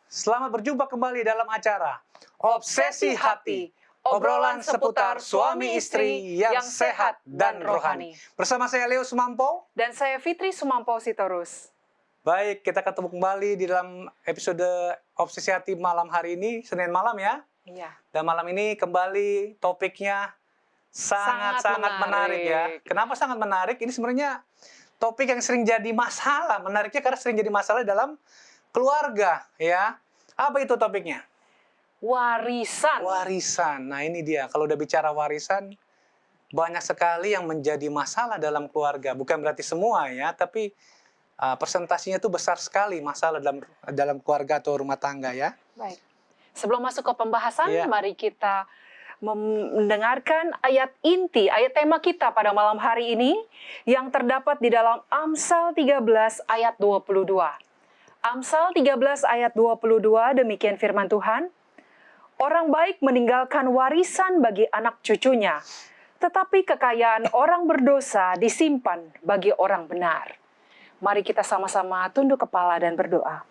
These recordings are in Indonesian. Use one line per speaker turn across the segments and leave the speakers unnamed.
Selamat berjumpa kembali dalam acara Obsesi Hati, obrolan seputar suami istri yang sehat dan rohani. Bersama saya Leo Sumampo
dan saya Fitri Sumampo Sitorus.
Baik, kita ketemu kembali di dalam episode Obsesi Hati malam hari ini, Senin malam ya.
Iya.
Dan malam ini kembali topiknya sangat menarik ya. Kenapa sangat menarik? Ini sebenarnya topik yang sering jadi masalah. Menariknya karena sering jadi masalah dalam keluarga ya. Apa itu topiknya?
Warisan.
Warisan. Nah ini dia. Kalau udah bicara warisan, banyak sekali yang menjadi masalah dalam keluarga. Bukan berarti semua ya, tapi persentasinya itu besar sekali masalah dalam keluarga atau rumah tangga ya.
Baik. Sebelum masuk ke pembahasan, mari kita mendengarkan ayat inti, ayat tema kita pada malam hari ini yang terdapat di dalam Amsal 13 ayat 22. Amsal 13 ayat 22, demikian firman Tuhan. Orang baik meninggalkan warisan bagi anak cucunya, tetapi kekayaan orang berdosa disimpan bagi orang benar. Mari kita sama-sama tunduk kepala dan berdoa.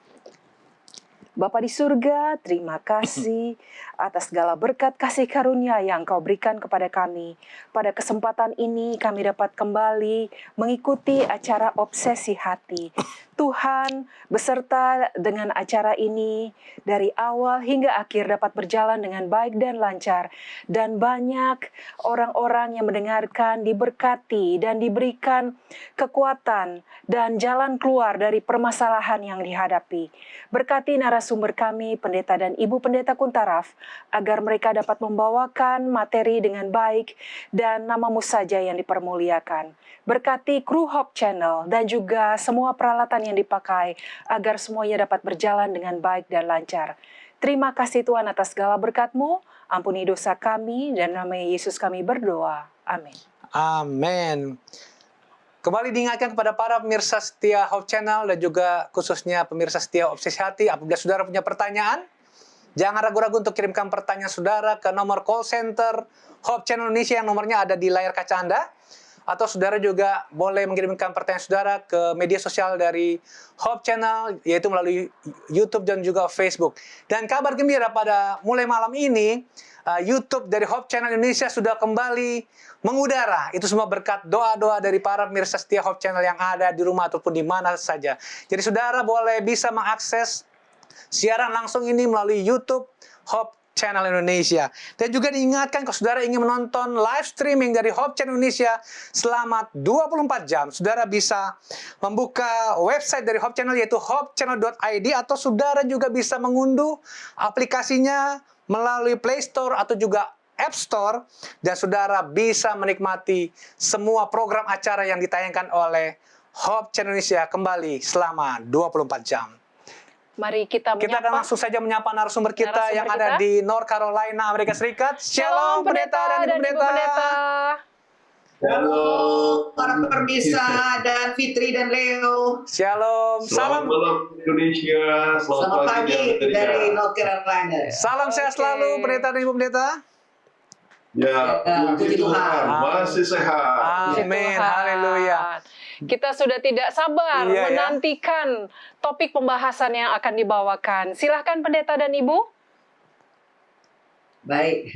Bapa di surga, terima kasih atas segala berkat kasih karunia yang Kau berikan kepada kami. Pada kesempatan ini kami dapat kembali mengikuti acara Obsesi Hati. Tuhan beserta dengan acara ini dari awal hingga akhir dapat berjalan dengan baik dan lancar. Dan banyak orang-orang yang mendengarkan diberkati dan diberikan kekuatan dan jalan keluar dari permasalahan yang dihadapi. Berkati narasumber kami, pendeta dan ibu pendeta Kuntaraf, agar mereka dapat membawakan materi dengan baik dan namamu saja yang dipermuliakan. Berkati kru Hope Channel dan juga semua peralatan yang dipakai agar semuanya dapat berjalan dengan baik dan lancar. Terima kasih Tuhan atas segala berkat-Mu, ampuni dosa kami dan nama Yesus kami berdoa. Amin.
Amin. Kembali diingatkan kepada para pemirsa setia Hope Channel dan juga khususnya pemirsa setia Obsesi Hati, apabila saudara punya pertanyaan, jangan ragu-ragu untuk kirimkan pertanyaan saudara ke nomor call center Hope Channel Indonesia yang nomornya ada di layar kaca Anda. Atau saudara juga boleh mengirimkan pertanyaan saudara ke media sosial dari Hope Channel, yaitu melalui YouTube dan juga Facebook. Dan kabar gembira pada mulai malam ini, YouTube dari Hope Channel Indonesia sudah kembali mengudara. Itu semua berkat doa-doa dari para pemirsa setia Hope Channel yang ada di rumah ataupun di mana saja. Jadi saudara boleh bisa mengakses siaran langsung ini melalui YouTube Hope Channel Indonesia. Dan juga diingatkan kalau saudara ingin menonton live streaming dari Hope Channel Indonesia selama 24 jam, saudara bisa membuka website dari Hope Channel yaitu hopechannel.id, atau saudara juga bisa mengunduh aplikasinya melalui Play Store atau juga App Store, dan saudara bisa menikmati semua program acara yang ditayangkan oleh Hope Channel Indonesia kembali selama 24 jam.
Mari kita
akan langsung saja menyapa narasumber kita yang ada di North Carolina, Amerika Serikat. Shalom pendeta dan ibu pendeta.
Halo para pemirsa dan Fitri dan Leo.
Shalom.
Selamat malam Indonesia.
Selamat pagi dari North Carolina.
Salam sehat selalu pendeta dan ibu pendeta.
Ya, puji Tuhan, masih sehat.
Amin, haleluya.
Kita sudah tidak sabar menantikan topik pembahasan yang akan dibawakan. Silahkan pendeta dan ibu.
Baik,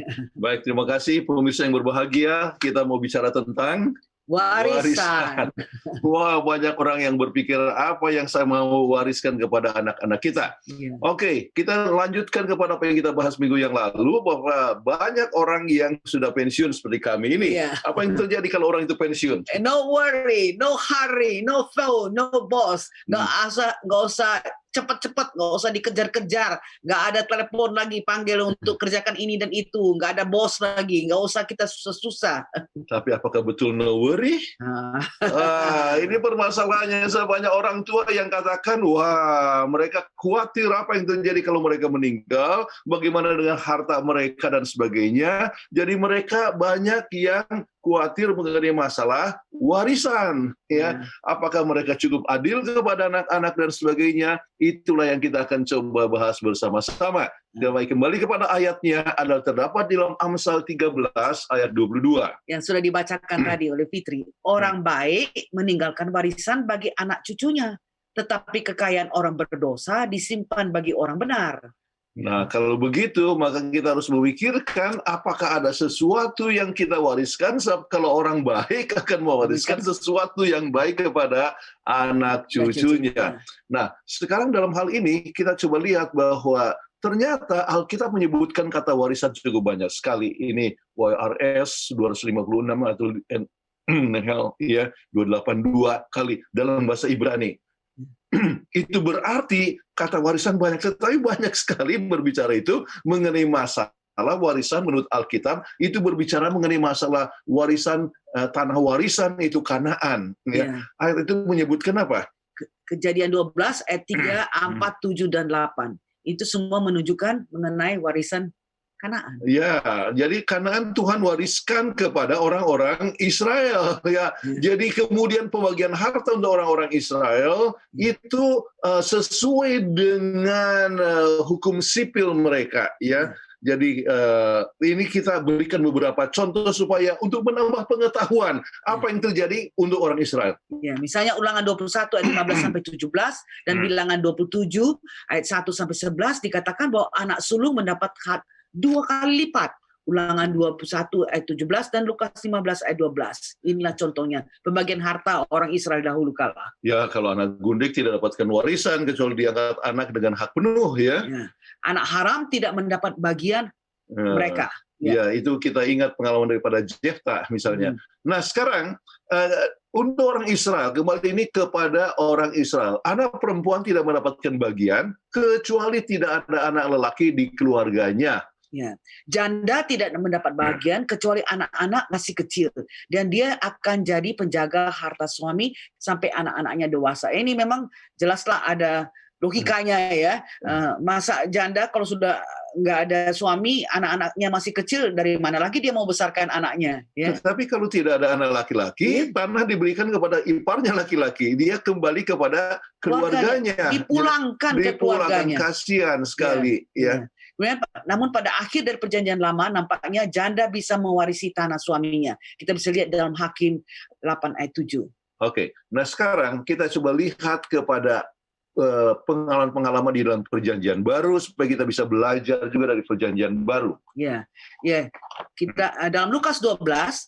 terima kasih pemirsa yang berbahagia. Kita mau bicara tentang warisan. Wah, banyak orang yang berpikir apa yang saya mau wariskan kepada anak-anak kita. Oke, kita lanjutkan kepada apa yang kita bahas minggu yang lalu, bahwa banyak orang yang sudah pensiun seperti kami ini. Apa yang terjadi kalau orang itu pensiun?
No worry, no hurry, no phone, no boss. Nggak usah cepat-cepat, nggak usah dikejar-kejar, nggak ada telepon lagi panggil untuk kerjakan ini dan itu, nggak ada bos lagi, nggak usah kita susah-susah.
Tapi apakah betul no worry? Ini permasalahannya. Banyak orang tua yang katakan, wah mereka khawatir apa yang terjadi kalau mereka meninggal, bagaimana dengan harta mereka dan sebagainya. Jadi mereka banyak yang khawatir mengenai masalah warisan, ya. Apakah mereka cukup adil kepada anak-anak dan sebagainya? Itulah yang kita akan coba bahas bersama-sama. Kembali kepada ayatnya adalah terdapat di dalam Amsal 13 ayat 22.
Yang sudah dibacakan tadi oleh Fitri. Orang baik meninggalkan warisan bagi anak cucunya, tetapi kekayaan orang berdosa disimpan bagi orang benar.
Nah, kalau begitu, maka kita harus memikirkan apakah ada sesuatu yang kita wariskan, sebab kalau orang baik akan mewariskan sesuatu yang baik kepada anak cucunya. Nah, sekarang dalam hal ini kita coba lihat bahwa ternyata Alkitab menyebutkan kata warisan cukup banyak sekali. Ini YRS 256 atau NHL ya 282 kali dalam bahasa Ibrani. Itu berarti kata warisan banyak, tetapi banyak sekali berbicara itu mengenai masalah warisan menurut Alkitab, itu berbicara mengenai masalah warisan, tanah warisan itu Kanaan. Ya. Ayat itu menyebutkan apa?
Kejadian 12 ayat 3, 4, 7, dan 8. Itu semua menunjukkan mengenai warisan Kanaan.
Ya, jadi Kanaan Tuhan wariskan kepada orang-orang Israel. Ya, jadi kemudian pembagian harta untuk orang-orang Israel itu sesuai dengan hukum sipil mereka. Ya, jadi ini kita berikan beberapa contoh supaya untuk menambah pengetahuan apa yang terjadi untuk orang Israel.
Ya, misalnya Ulangan 21 ayat 15 sampai 17 dan Bilangan 27 ayat 1 sampai 11 dikatakan bahwa anak sulung mendapat hak 2 kali lipat. Ulangan 21 ayat 17 dan Lukas 15 ayat 12. Inilah contohnya pembagian harta orang Israel dahulu kala.
Ya, kalau anak gundik tidak dapatkan warisan kecuali diangkat anak dengan hak penuh ya.
Anak haram tidak mendapat bagian mereka.
Ya, itu kita ingat pengalaman daripada Jefta misalnya. Nah, sekarang untuk orang Israel, kembali ini kepada orang Israel, anak perempuan tidak mendapatkan bagian kecuali tidak ada anak lelaki di keluarganya.
Ya. Janda tidak mendapat bagian kecuali anak-anak masih kecil, dan dia akan jadi penjaga harta suami sampai anak-anaknya dewasa. Ini memang jelaslah ada logikanya ya. Masa janda kalau sudah nggak ada suami, anak-anaknya masih kecil, dari mana lagi dia mau besarkan anaknya? Ya.
Tetapi kalau tidak ada anak laki-laki, tanah diberikan kepada iparnya laki-laki, dia kembali kepada keluarganya.
Dipulangkan ke keluarganya.
Kasihan sekali ya.
Namun pada akhir dari perjanjian lama nampaknya janda bisa mewarisi tanah suaminya. Kita bisa lihat dalam Hakim 8 ayat 7.
Oke, nah sekarang kita coba lihat kepada pengalaman-pengalaman di dalam perjanjian baru supaya kita bisa belajar juga dari perjanjian baru.
Ya, kita dalam Lukas 12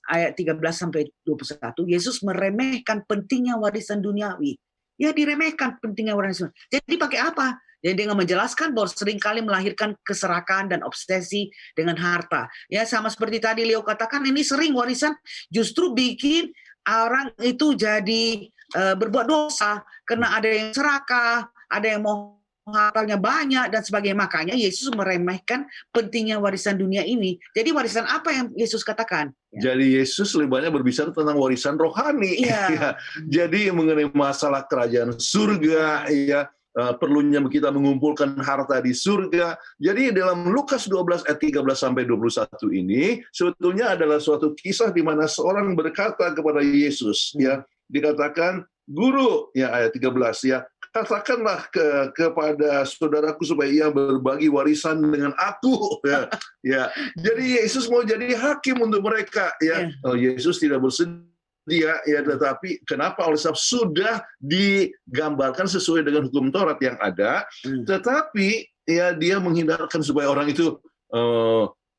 ayat 13 sampai 21, Yesus meremehkan pentingnya warisan duniawi. Ya, diremehkan pentingnya warisan. Jadi pakai apa? Jadi dengan menjelaskan bahwa seringkali melahirkan keserakan dan obsesi dengan harta. Ya, sama seperti tadi Leo katakan, ini sering warisan justru bikin orang itu jadi berbuat dosa karena ada yang serakah, ada yang mau hartanya banyak dan sebagainya. Makanya Yesus meremehkan pentingnya warisan dunia ini. Jadi warisan apa yang Yesus katakan?
Jadi Yesus lebih banyak berbicara tentang warisan rohani. Ya. Jadi mengenai masalah kerajaan surga, ya. Perlunya kita mengumpulkan harta di surga. Jadi dalam Lukas 12 ayat 13 sampai 21 ini sebetulnya adalah suatu kisah di mana seorang berkata kepada Yesus, ya, dikatakan, "Guru," ya ayat 13 ya, "katakanlah kepada saudaraku supaya ia berbagi warisan dengan aku." Ya. Ya. Jadi Yesus mau jadi hakim untuk mereka, ya. Yesus tidak bersedia. Ya, tetapi kenapa? Oleh sebab sudah digambarkan sesuai dengan hukum Taurat yang ada, tetapi ya dia menghindarkan supaya orang itu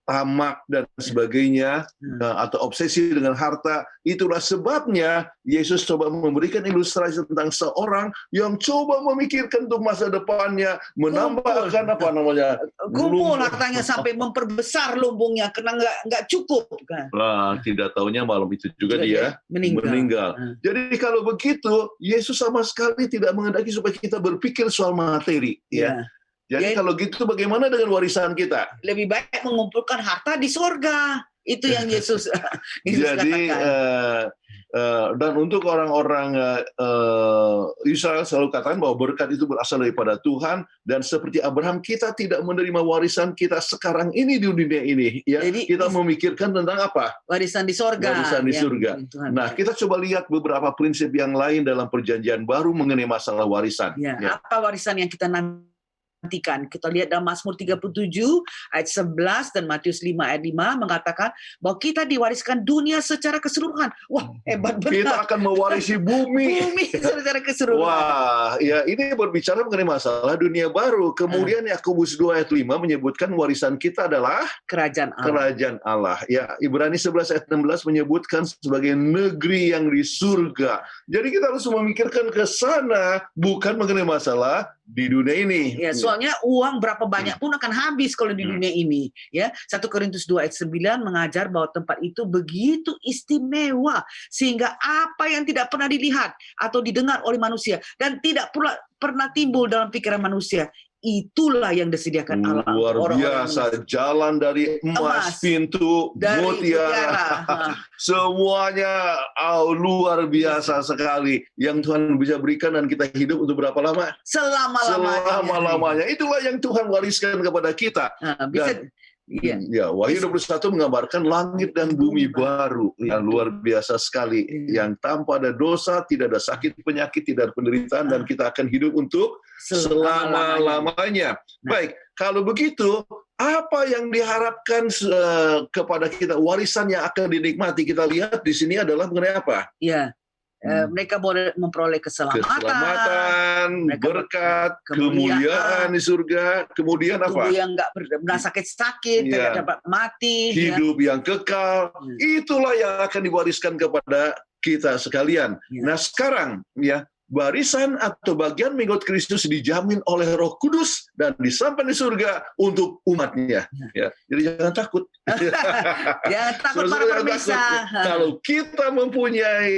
tamak dan sebagainya, atau obsesi dengan harta. Itulah sebabnya Yesus coba memberikan ilustrasi tentang seorang yang coba memikirkan untuk masa depannya, menambahkan
kumpul hartanya sampai memperbesar lumbungnya karena nggak cukup kan.
Tidak taunya malam itu juga dia meninggal. Jadi kalau begitu Yesus sama sekali tidak menghendaki supaya kita berpikir soal materi, ya. Jadi kalau gitu bagaimana dengan warisan kita?
Lebih baik mengumpulkan harta di surga. Itu yang Yesus
jadi
katakan.
Dan untuk orang-orang Israel selalu katakan bahwa berkat itu berasal daripada Tuhan, dan seperti Abraham kita tidak menerima warisan kita sekarang ini di dunia ini, ya. Jadi, kita memikirkan tentang apa?
Warisan di surga.
Warisan di surga. Nah, kita coba lihat beberapa prinsip yang lain dalam perjanjian baru mengenai masalah warisan.
Apa warisan yang kita nanti nantikan. Kita lihat dalam Mazmur 37 ayat 11 dan Matius 5 ayat 5 mengatakan bahwa kita diwariskan dunia secara keseluruhan. Wah, hebat
Kita
benar.
akan mewarisi bumi.
Bumi secara keseluruhan.
Wah, ya ini berbicara mengenai masalah dunia baru. Kemudian Yakobus 2 ayat 5 menyebutkan warisan kita adalah
Kerajaan Allah.
kerajaan Allah. Ya, Ibrani 11 ayat 16 menyebutkan sebagai negeri yang di surga. Jadi kita harus memikirkan ke sana, bukan mengenai masalah di dunia ini.
Ya, soalnya uang berapa banyak pun akan habis kalau di dunia ini. Ya, 1 Korintus 2 ayat 9 mengajar bahwa tempat itu begitu istimewa sehingga apa yang tidak pernah dilihat atau didengar oleh manusia dan tidak pula pernah timbul dalam pikiran manusia, itulah yang disediakan Allah.
Luar
Orang-orang
biasa, jalan dari emas, pintu
dari
mutiara, semuanya luar biasa sekali yang Tuhan bisa berikan dan kita hidup untuk berapa lama? Selama-lamanya. Itulah yang Tuhan wariskan kepada kita.
Nah, bisa.
Dan
Iya.
ya, Wahyu 21 menggambarkan langit dan bumi baru yang luar biasa sekali, yang tanpa ada dosa, tidak ada sakit penyakit, tidak ada penderitaan, dan kita akan hidup untuk selama-lamanya. Baik, kalau begitu, apa yang diharapkan kepada kita, warisan yang akan dinikmati? Kita lihat di sini adalah mengenai apa?
Iya. Mereka boleh memperoleh keselamatan, mereka
berkat, kemuliaan di surga, kemudian
tubuh
apa?
yang nggak pernah sakit-sakit, tidak dapat mati,
hidup yang kekal. Itulah yang akan diwariskan kepada kita sekalian. Nah, sekarang ya, barisan atau bagian mengikut Kristus dijamin oleh Roh Kudus dan disimpan di surga untuk umatnya. Ya, jadi jangan takut.
Jangan takut para pemirsa.
Kalau kita mempunyai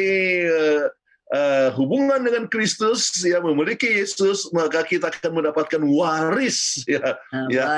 hubungan dengan Kristus, ya, memiliki Yesus, maka kita akan mendapatkan waris,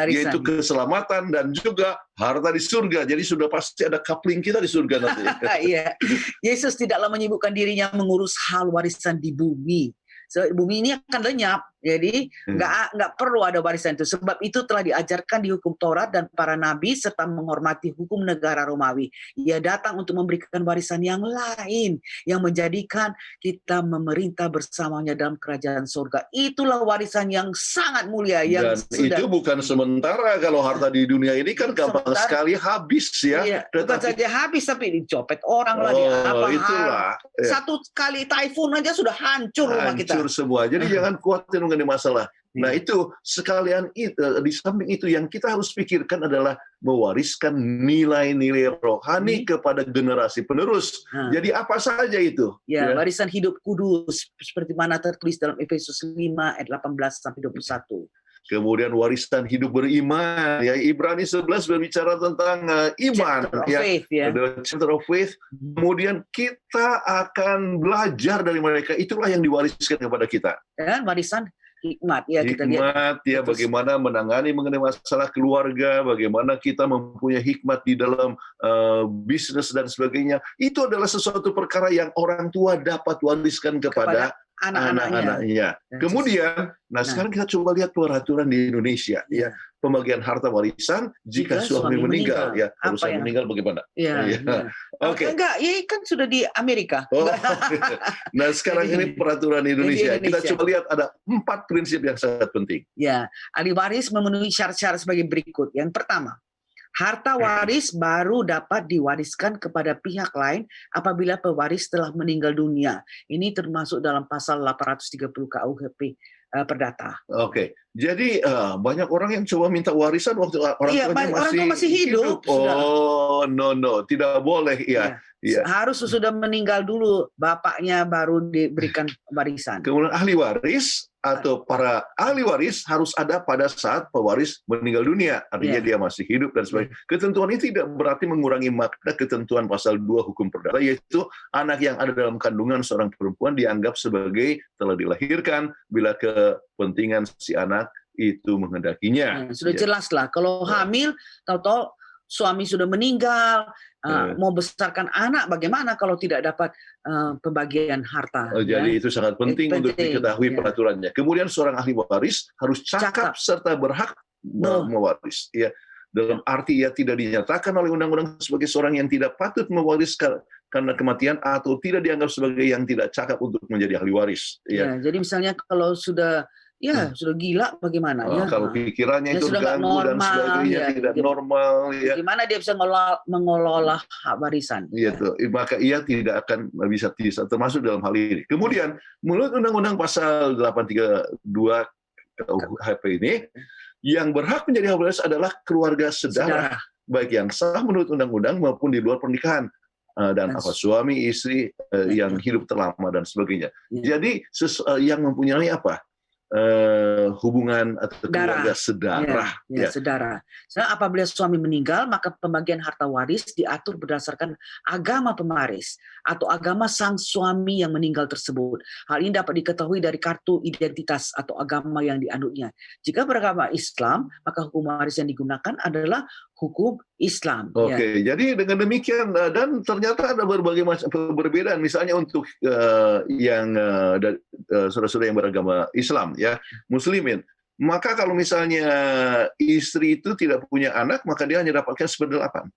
yaitu keselamatan dan juga harta di surga. Jadi sudah pasti ada coupling kita di surga nanti.
Iya. Yesus tidaklah menyibukkan dirinya mengurus hal warisan di bumi. So, bumi ini akan lenyap, jadi nggak perlu ada warisan itu. Sebab itu telah diajarkan di hukum Taurat dan para nabi serta menghormati hukum negara Romawi. Ia datang untuk memberikan warisan yang lain yang menjadikan kita memerintah bersamanya dalam kerajaan surga. Itulah warisan yang sangat mulia yang
dan itu bukan sementara. Kalau harta di dunia ini kan gampang sekali habis ya.
Iya, bukan saja habis tapi dicopet orang lah,
itulah.
Satu kali typhoon aja sudah hancur rumah kita.
Hancur semua. Jadi jangan khawatir mengenai masalah. Nah, itu sekalian di samping itu yang kita harus pikirkan adalah mewariskan nilai-nilai rohani kepada generasi penerus. Jadi apa saja itu?
Ya, warisan hidup kudus seperti mana tertulis dalam Efesus 5 ayat 18 sampai 21.
Kemudian warisan hidup beriman, ya, Ibrani 11 berbicara tentang iman, the chapter of faith. Kemudian kita akan belajar dari mereka, itulah yang diwariskan kepada kita.
Dan warisan hikmat, ya, kita lihat.
Ya, bagaimana menangani mengenai masalah keluarga, bagaimana kita mempunyai hikmat di dalam bisnis dan sebagainya. Itu adalah sesuatu perkara yang orang tua dapat wariskan kepada anak-anaknya. Kemudian, sekarang kita coba lihat peraturan di Indonesia, ya, pembagian harta warisan jika suami meninggal, ya. Kalau suami meninggal bagaimana?
Oke. Enggak, ya kan sudah di Amerika.
Nah, sekarang ini peraturan di Indonesia. Kita coba lihat ada 4 prinsip yang sangat penting.
Ya, ahli waris memenuhi syarat-syarat sebagai berikut. Yang pertama, harta waris baru dapat diwariskan kepada pihak lain apabila pewaris telah meninggal dunia. Ini termasuk dalam pasal 830 KUHP Perdata.
Oke, jadi banyak orang yang coba minta warisan waktu orang tuanya
masih hidup.
Oh, no, tidak boleh. Ya.
Harus sudah meninggal dulu, bapaknya baru diberikan warisan.
Kemudian ahli waris atau para ahli waris harus ada pada saat pewaris meninggal dunia. Artinya dia masih hidup dan sebagainya. Ketentuan ini tidak berarti mengurangi makna ketentuan pasal 2 hukum perdata, yaitu anak yang ada dalam kandungan seorang perempuan dianggap sebagai telah dilahirkan bila kepentingan si anak itu menghendakinya.
Sudah jelas lah, kalau hamil, tahu-tahu suami sudah meninggal, mau besarkan anak, bagaimana kalau tidak dapat pembagian harta?
Jadi itu sangat penting untuk diketahui peraturannya. Kemudian seorang ahli waris harus cakap serta berhak mewaris. Ya, dalam arti ia tidak dinyatakan oleh undang-undang sebagai seorang yang tidak patut mewariskan karena kematian atau tidak dianggap sebagai yang tidak cakap untuk menjadi ahli waris.
Ya, jadi misalnya kalau sudah Ya, sudah gila bagaimana ya?
Kalau pikirannya
Ya
itu
sudah nggak
ganggu dan
normal,
sebagainya,
ya.
tidak normal, ya.
Gimana dia bisa mengelola hak warisan?
Gitu. Maka ia tidak akan bisa termasuk dalam hal ini. Kemudian, menurut Undang-Undang Pasal 832 KUHP ini, yang berhak menjadi hak waris adalah keluarga saudara, baik yang sah menurut undang-undang maupun di luar pernikahan. Dan suami, istri yang hidup terlama dan sebagainya. Jadi yang mempunyai apa? Hubungan atau keluarga saudara.
Saudara. Nah, apabila suami meninggal, maka pembagian harta waris diatur berdasarkan agama pemaris atau agama sang suami yang meninggal tersebut. Hal ini dapat diketahui dari kartu identitas atau agama yang dianutnya. Jika beragama Islam, maka hukum waris yang digunakan adalah hukum Islam.
Oke, jadi dengan demikian dan ternyata ada berbagai macam perbedaan. Misalnya untuk yang saudara-saudara yang beragama Islam, ya Muslimin, maka kalau misalnya istri itu tidak punya anak, maka dia hanya dapatkan 1/8.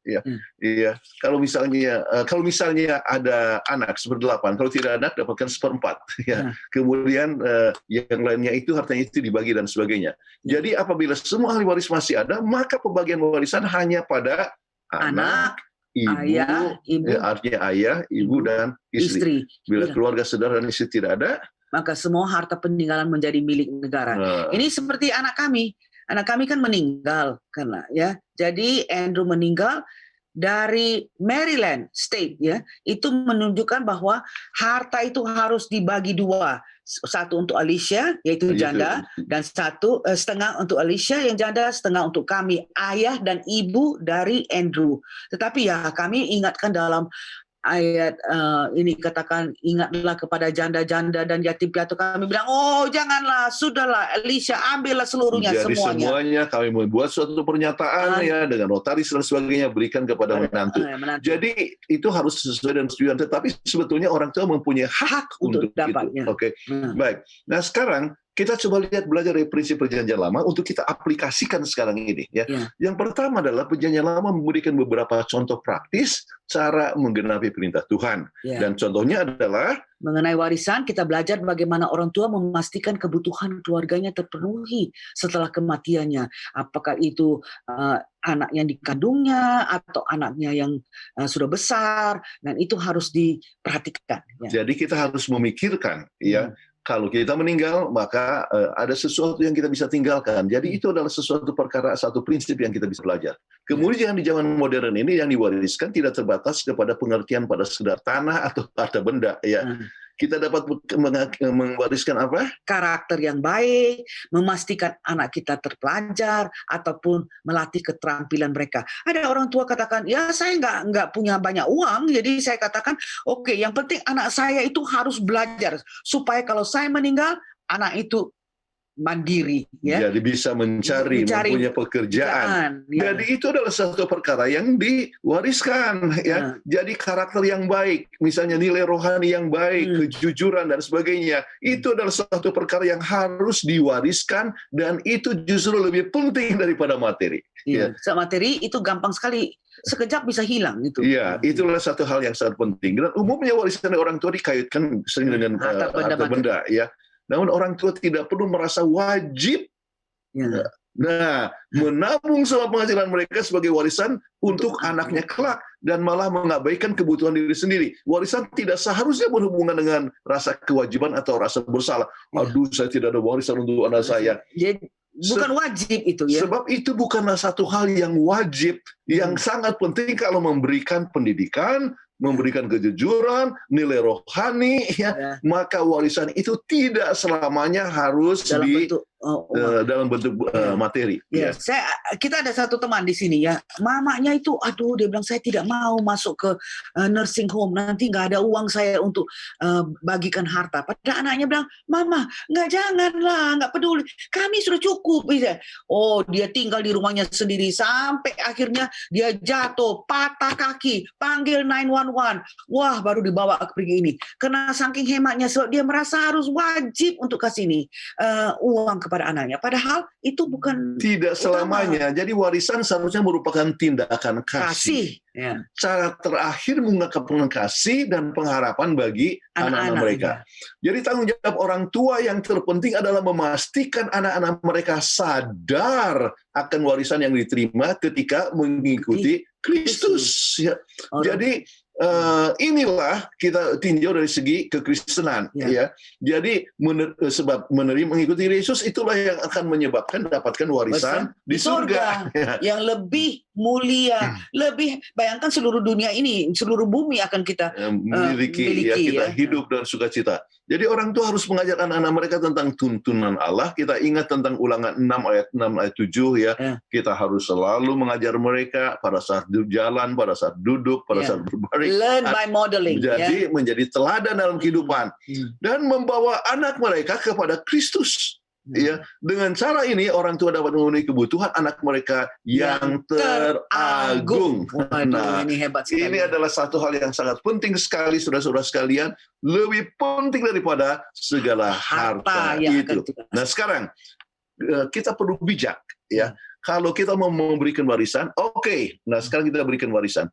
Ya, iya. Kalau misalnya ada anak 1/8, kalau tidak ada anak dapatkan 1/4. Ya. Kemudian yang lainnya itu hartanya itu dibagi dan sebagainya. Jadi apabila semua ahli waris masih ada, maka pembagian warisan hanya pada anak, ibu, artinya ayah, ibu dan istri. Bila keluarga saudara dan istri tidak ada,
maka semua harta peninggalan menjadi milik negara. Ini seperti anak kami. Anak kami kan meninggal karena ya. Jadi Andrew meninggal dari Maryland State ya. Itu menunjukkan bahwa harta itu harus dibagi dua. Satu untuk Alicia yaitu janda dan setengah untuk Alicia yang janda, setengah untuk kami ayah dan ibu dari Andrew. Tetapi ya kami ingatkan dalam ayat ini katakan ingatlah kepada janda-janda dan yatim piatu. Kami bilang janganlah, sudahlah Alicia ambillah seluruhnya.
Jadi semuanya kami membuat suatu pernyataan ya dengan notaris dan sebagainya berikan kepada menantu. Jadi itu harus sesuai dengan persetujuan, tetapi sebetulnya orang tua mempunyai hak untuk
dapat.
itu. Oke. Baik. Nah sekarang kita coba belajar dari prinsip perjanjian lama untuk kita aplikasikan sekarang ini. Ya. Yang pertama adalah perjanjian lama memberikan beberapa contoh praktis cara menggenapi perintah Tuhan. Dan contohnya adalah
mengenai warisan, kita belajar bagaimana orang tua memastikan kebutuhan keluarganya terpenuhi setelah kematiannya. Apakah itu anak yang dikandungnya atau anaknya yang sudah besar, dan itu harus diperhatikan.
Jadi kita harus memikirkan, ya. Kalau kita meninggal, maka ada sesuatu yang kita bisa tinggalkan. Jadi itu adalah sesuatu perkara, satu prinsip yang kita bisa belajar. Kemudian di zaman modern ini yang diwariskan tidak terbatas kepada pengertian pada sekedar tanah atau harta benda. Ya. Kita dapat mewariskan apa?
Karakter yang baik, memastikan anak kita terpelajar, ataupun melatih keterampilan mereka. Ada orang tua katakan, ya saya nggak punya banyak uang, jadi saya katakan, oke, yang penting anak saya itu harus belajar, supaya kalau saya meninggal, anak itu mandiri, ya.
Jadi bisa mencari mempunyai pekerjaan. Jadi itu adalah satu perkara yang diwariskan, ya. Jadi karakter yang baik, misalnya nilai rohani yang baik, kejujuran dan sebagainya, itu adalah satu perkara yang harus diwariskan dan itu justru lebih penting daripada materi.
Materi itu gampang sekali, sekejap bisa hilang itu.
Iya, itulah satu hal yang sangat penting. Dan umumnya warisan dari orang tua dikaitkan sering dengan harta benda, ya. Namun orang tua tidak perlu merasa wajib menabung semua penghasilan mereka sebagai warisan untuk anaknya kelak dan malah mengabaikan kebutuhan diri sendiri. Warisan tidak seharusnya berhubungan dengan rasa kewajiban atau rasa bersalah. Aduh, saya tidak ada warisan untuk anak saya.
Bukan wajib itu, ya.
Sebab itu bukanlah satu hal yang wajib, yang sangat penting kalau memberikan pendidikan, memberikan kejujuran, nilai rohani, maka warisan itu tidak selamanya harus dalam bentuk materi.
Kita ada satu teman di sini, ya, mamanya itu, dia bilang saya tidak mau masuk ke nursing home, nanti nggak ada uang saya untuk bagikan harta. Padahal anaknya bilang, mama, janganlah, nggak peduli, kami sudah cukup. Dia tinggal di rumahnya sendiri sampai akhirnya dia jatuh, patah kaki, panggil 911. Wah, baru dibawa pergi ini. Karena saking hematnya, dia merasa harus wajib untuk kasih uang kepada kepada anaknya. Padahal itu bukan
Tidak selamanya. Jadi warisan seharusnya merupakan tindakan
kasih.
kasih.
Ya.
Cara terakhir mengungkapkan kasih dan pengharapan bagi anak-anak mereka. Jadi tanggung jawab orang tua yang terpenting adalah memastikan anak-anak mereka sadar akan warisan yang diterima ketika mengikuti Kristus. Ya. Jadi inilah kita tinjau dari segi kekristenan, ya. Jadi sebab mengikuti Yesus itulah yang akan menyebabkan dapatkan warisan di surga.
Yang lebih mulia, lebih bayangkan seluruh dunia ini, seluruh bumi akan kita
miliki, ya, kita hidup dan sukacita. Jadi orang tua harus mengajar anak-anak mereka tentang tuntunan Allah. Kita ingat tentang Ulangan 6 ayat 6 ayat 7 ya. Kita harus selalu mengajar mereka pada saat jalan, pada saat duduk, pada saat berbaring.
Learn by modeling.
Jadi menjadi teladan dalam kehidupan dan membawa anak mereka kepada Kristus. Ya, dengan cara ini orang tua dapat memenuhi kebutuhan anak mereka yang teragung.
Nah, ini hebat sekali.
Ini adalah satu hal yang sangat penting sekali, saudara-saudara sekalian, lebih penting daripada segala harta itu. Nah, sekarang kita perlu bijak, ya. Kalau kita mau memberikan warisan, oke. Nah, sekarang kita berikan warisan.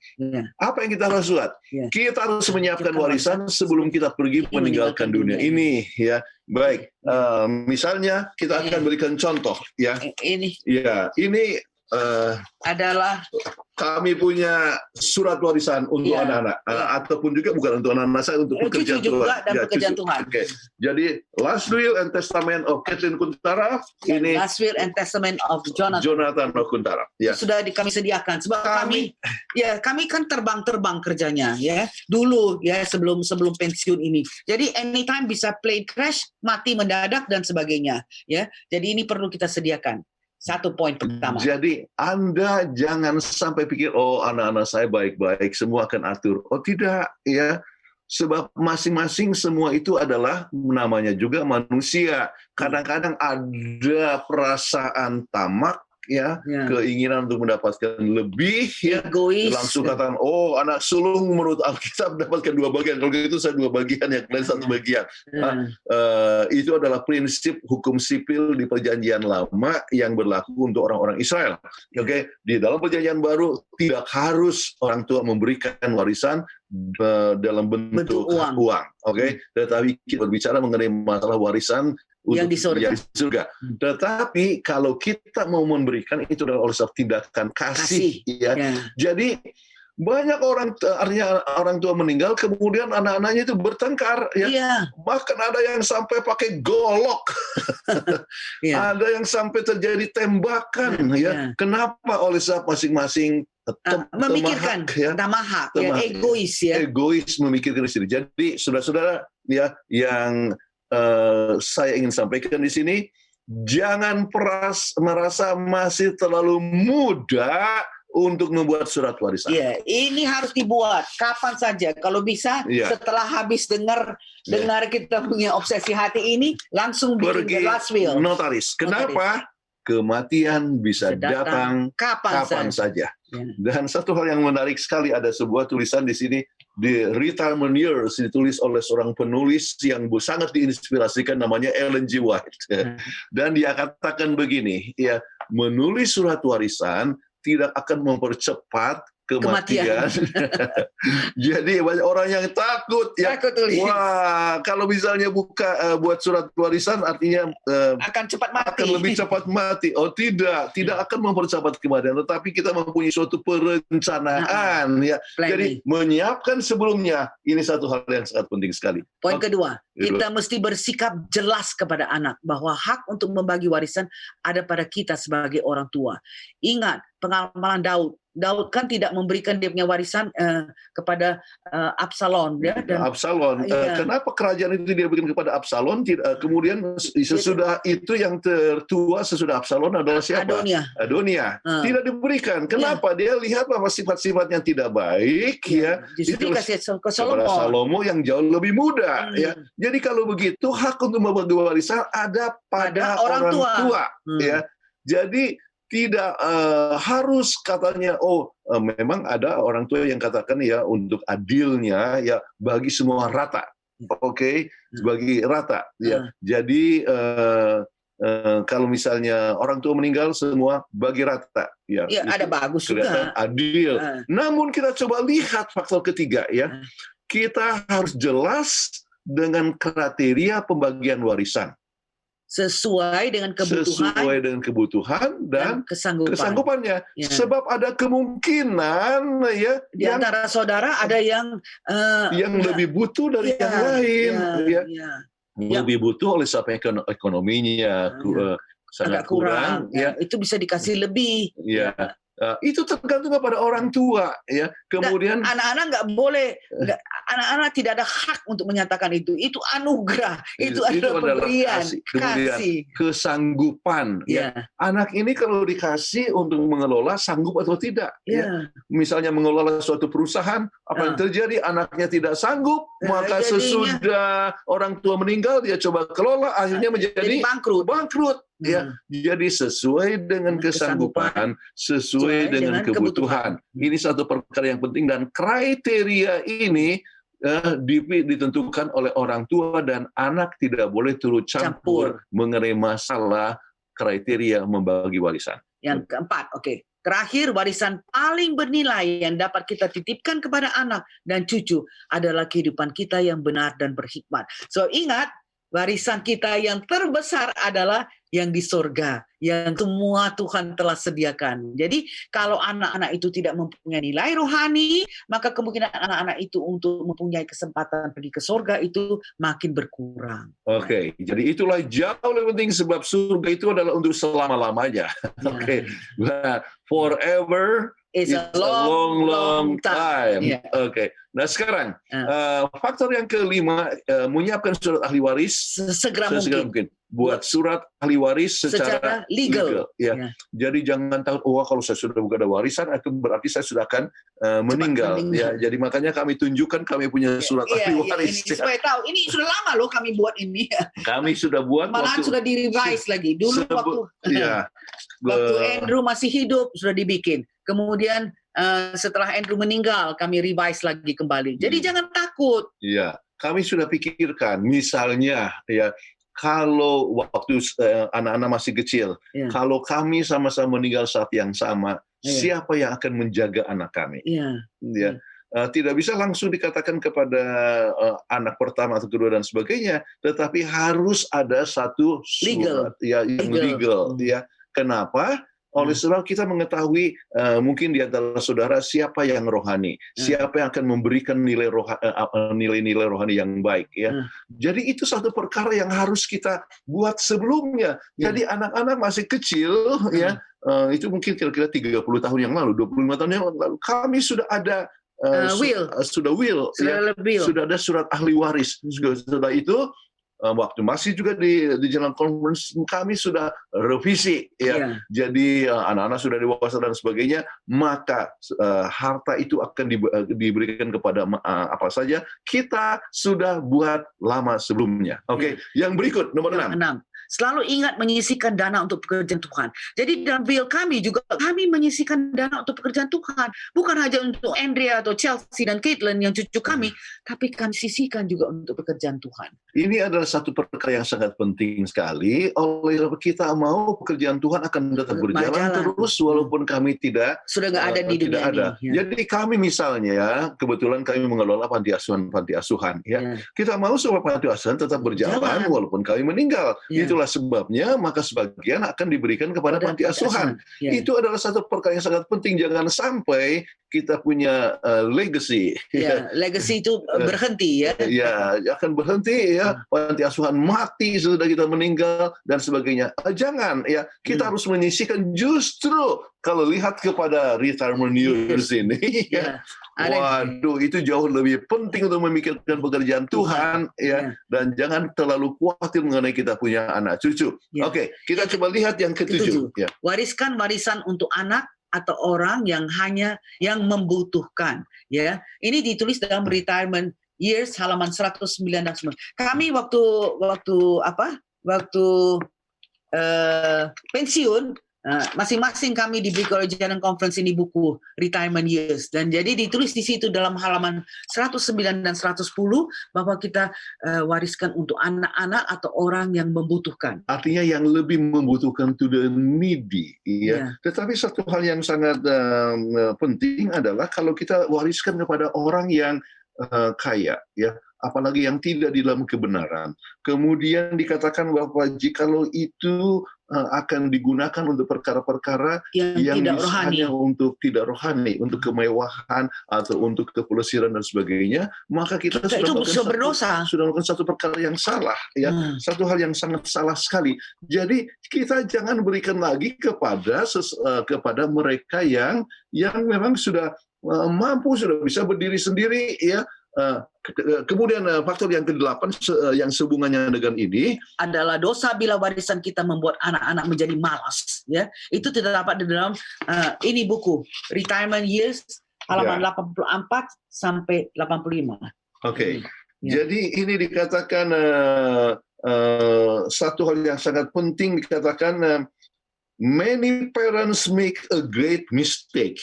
Apa yang kita harus buat? Kita harus menyiapkan warisan sebelum kita pergi meninggalkan dunia ini, ya. Baik, misalnya kita akan berikan contoh, ya. Ini
adalah
kami punya surat warisan untuk anak-anak, ataupun juga bukan untuk anak-anak saya, untuk pekerjaan Tuhan.
Dan pekerjaan Tuhan.
Okay. Jadi Last Will and Testament of Kathleen Kuntara, ini
Last Will and Testament of Jonathan
Kuntara. Ya.
Sudah kami sediakan. Sebab kami kan terbang kerjanya, ya. Dulu, ya, sebelum pensiun ini. Jadi anytime bisa plane crash, mati mendadak dan sebagainya, ya. Jadi ini perlu kita sediakan. Satu poin pertama.
Jadi Anda jangan sampai pikir, oh anak-anak saya baik-baik, semua akan atur. Oh tidak, ya. Sebab masing-masing semua itu adalah namanya juga manusia. Kadang-kadang ada perasaan tamak, ya, keinginan untuk mendapatkan lebih, ya,
egois.
Langsung katakan, oh anak sulung menurut Alkitab mendapatkan 2 bagian, kalau gitu saya 2 bagian, yang lain 1 bagian. Itu adalah prinsip hukum sipil di Perjanjian Lama yang berlaku untuk orang-orang Israel. Oke, di dalam Perjanjian Baru tidak harus orang tua memberikan warisan dalam bentuk uang. Oke, tetapi kita berbicara mengenai masalah warisan yang di surga. Tetapi kalau kita mau memberikan, itu adalah oleh sebab tindakan kasih. Ya. Jadi banyak artinya orang tua meninggal, kemudian anak-anaknya itu bertengkar, ya. Bahkan ada yang sampai pakai golok, ada yang sampai terjadi tembakan, ya. Kenapa? Oleh sebab masing-masing
memikirkan tamahak, egois, ya.
Egois memikirkan sendiri. Jadi saudara-saudara, ya, yang saya ingin sampaikan di sini, jangan merasa masih terlalu muda untuk membuat surat warisan.
Ini harus dibuat kapan saja. Kalau bisa, setelah habis dengar kita punya obsesi hati ini, langsung bikin last will.
Notaris. Kenapa? Kematian bisa datang kapan saja. Dan satu hal yang menarik sekali, ada sebuah tulisan di sini, The Retirement Years, ditulis oleh seorang penulis yang sangat diinspirasikan, namanya Ellen G. White. Dan dia katakan begini, ya, menulis surat warisan tidak akan mempercepat kematian. Jadi banyak orang yang takut, ya. Wah, kalau misalnya buat surat warisan artinya
akan cepat mati.
Akan lebih cepat mati. Oh tidak akan mempercepat kematian, tetapi kita mempunyai suatu perencanaan, ya. Jadi menyiapkan sebelumnya, ini satu hal yang sangat penting sekali.
Poin kedua, kita mesti bersikap jelas kepada anak bahwa hak untuk membagi warisan ada pada kita sebagai orang tua. Ingat pengalaman Daud kan tidak memberikan dia punya warisan kepada Absalom, ya.
Absalom. Kenapa kerajaan itu dia berikan kepada Absalom? Kemudian sesudah itu yang tertua sesudah Absalom adalah siapa? Adonia. Tidak diberikan. Kenapa? Dia lihat bahwa sifat-sifat yang tidak baik, ya.
Justru dikasih ke
Salomo yang jauh lebih muda, ya. Jadi kalau begitu hak untuk membagi warisan ada pada orang tua. Ya. Jadi tidak harus katanya, memang ada orang tua yang katakan, ya, untuk adilnya, ya, bagi semua rata. Oke, bagi rata, ya. Jadi kalau misalnya orang tua meninggal semua bagi rata, ya,
Ya, ada bagus
kelihatan
juga.
adil. Namun kita coba lihat faktor ketiga, ya,
Hmm.
kita harus jelas dengan kriteria pembagian warisan
Sesuai dengan
kebutuhan dan
kesanggupan.
kesanggupannya.
Ya.
Sebab ada kemungkinan, ya,
Di antara saudara ada yang
lebih butuh dari yang lain, lebih butuh oleh sebab ekonominya sangat
agak kurang,
ya.
itu bisa dikasih lebih.
Ya. Itu tergantung kepada orang tua, ya. Kemudian
anak-anak nggak boleh, anak-anak tidak ada hak untuk menyatakan itu. Itu anugerah, itu adalah pemberian,
kasih. Kesanggupan, ya. Anak ini kalau dikasih untuk mengelola, sanggup atau tidak, ya. Misalnya mengelola suatu perusahaan, apa yang terjadi? Anaknya tidak sanggup, maka sesudah orang tua meninggal dia coba kelola, akhirnya menjadi bangkrut. Ya, jadi sesuai dengan kesanggupan, sesuai dengan kebutuhan. Ini satu perkara yang penting, dan kriteria ini ditentukan oleh orang tua, dan anak tidak boleh turut campur mengenai masalah kriteria membagi warisan.
Yang keempat, terakhir, warisan paling bernilai yang dapat kita titipkan kepada anak dan cucu adalah kehidupan kita yang benar dan berhikmat. So ingat, warisan kita yang terbesar adalah yang di sorga, yang semua Tuhan telah sediakan. Jadi kalau anak-anak itu tidak mempunyai nilai rohani, maka kemungkinan anak-anak itu untuk mempunyai kesempatan pergi ke sorga itu makin berkurang.
Oke, jadi itulah jauh lebih penting, sebab surga itu adalah untuk selama-lamanya. Nah, forever
is a long time.
Oke. Nah sekarang faktor yang kelima, menyiapkan surat ahli waris
segera mungkin.
Buat surat ahli waris secara legal.
Ya.
Jadi jangan takut, kalau saya sudah bukan ada warisan, itu berarti saya sudah akan meninggal. Ya, jadi makanya kami tunjukkan kami punya surat ahli waris.
Ini supaya tahu, ini sudah lama loh kami buat ini.
Kami sudah buat.
Malahan sudah di-revise lagi. Dulu waktu Andrew masih hidup sudah dibikin. Kemudian setelah Andrew meninggal, kami revise lagi kembali. Jadi jangan takut.
Iya, kami sudah pikirkan, misalnya, ya, kalau waktu anak-anak masih kecil, kalau kami sama-sama meninggal saat yang sama, siapa yang akan menjaga anak kami? Ya. Tidak bisa langsung dikatakan kepada anak pertama atau kedua dan sebagainya, tetapi harus ada satu surat yang legal. Ya. Kenapa? Oleh sebab kita mengetahui mungkin di antara saudara siapa yang rohani, siapa yang akan memberikan nilai-nilai rohani yang baik, ya. Jadi itu satu perkara yang harus kita buat sebelumnya. Jadi anak-anak masih kecil, ya, itu mungkin kira-kira 30 tahun yang lalu, 25 tahun yang lalu, kami sudah ada sudah ada surat ahli waris. Setelah itu waktu masih juga di Jalan Conference, kami sudah revisi, ya. Jadi anak-anak sudah dewasa dan sebagainya, maka harta itu akan diberikan kepada apa saja kita sudah buat lama sebelumnya. Oke. Yang berikut nomor 6.
Selalu ingat menyisihkan dana untuk pekerjaan Tuhan. Jadi dalam will kami juga, kami menyisihkan dana untuk pekerjaan Tuhan. Bukan hanya untuk Andrea atau Chelsea dan Caitlin yang cucu kami, tapi kami sisihkan juga untuk pekerjaan Tuhan.
Ini adalah satu perkara yang sangat penting sekali. Oleh kita mau pekerjaan Tuhan akan tetap berjalan terus, walaupun kami
sudah nggak ada di dunia ini.
Jadi kami misalnya, kebetulan kami mengelola panti asuhan, ya. Kita mau supaya panti asuhan tetap berjalan walaupun kami meninggal. Itulah sebabnya maka sebagian akan diberikan kepada panti asuhan. Itu adalah satu perkara yang sangat penting. Jangan sampai kita punya legacy.
Legacy itu berhenti, ya.
Ya, akan berhenti, ya. Panti asuhan mati sesudah kita meninggal dan sebagainya. Jangan, ya. Kita harus menyisihkan, justru kalau lihat kepada retirement years ini, ya. Waduh, itu jauh lebih penting untuk memikirkan pekerjaan Tuhan, ya. Dan jangan terlalu khawatir mengenai kita punya anak cucu. Oke, kita coba lihat yang ketujuh. Ya.
Wariskan warisan untuk anak atau orang yang membutuhkan, ya. Ini ditulis dalam retirement years halaman 199. Kami waktu pensiun, masing-masing kami diberi oleh Jalan Conference ini buku Retirement Years, dan jadi ditulis di situ dalam halaman 109 dan 110 bahwa kita wariskan untuk anak-anak atau orang yang membutuhkan.
Artinya yang lebih membutuhkan, to the needy, ya. Tetapi satu hal yang sangat penting adalah kalau kita wariskan kepada orang yang kaya, ya, apalagi yang tidak di dalam kebenaran. Kemudian dikatakan bahwa jikalau itu akan digunakan untuk perkara-perkara yang
tidak rohani,
untuk tidak rohani, untuk kemewahan atau untuk kepelesiran dan sebagainya, maka kita sudah
berdosa,
sudah melakukan satu perkara yang salah, ya, satu hal yang sangat salah sekali. Jadi kita jangan berikan lagi kepada mereka yang memang sudah mampu, sudah bisa berdiri sendiri, ya. Kemudian faktor yang ke-8 yang sehubungannya dengan ini
adalah dosa bila warisan kita membuat anak-anak menjadi malas, ya. Itu tidak dapat di dalam ini buku Retirement Years halaman 84 sampai 85.
Oke. Jadi ini dikatakan satu hal yang sangat penting, dikatakan many parents make a great mistake.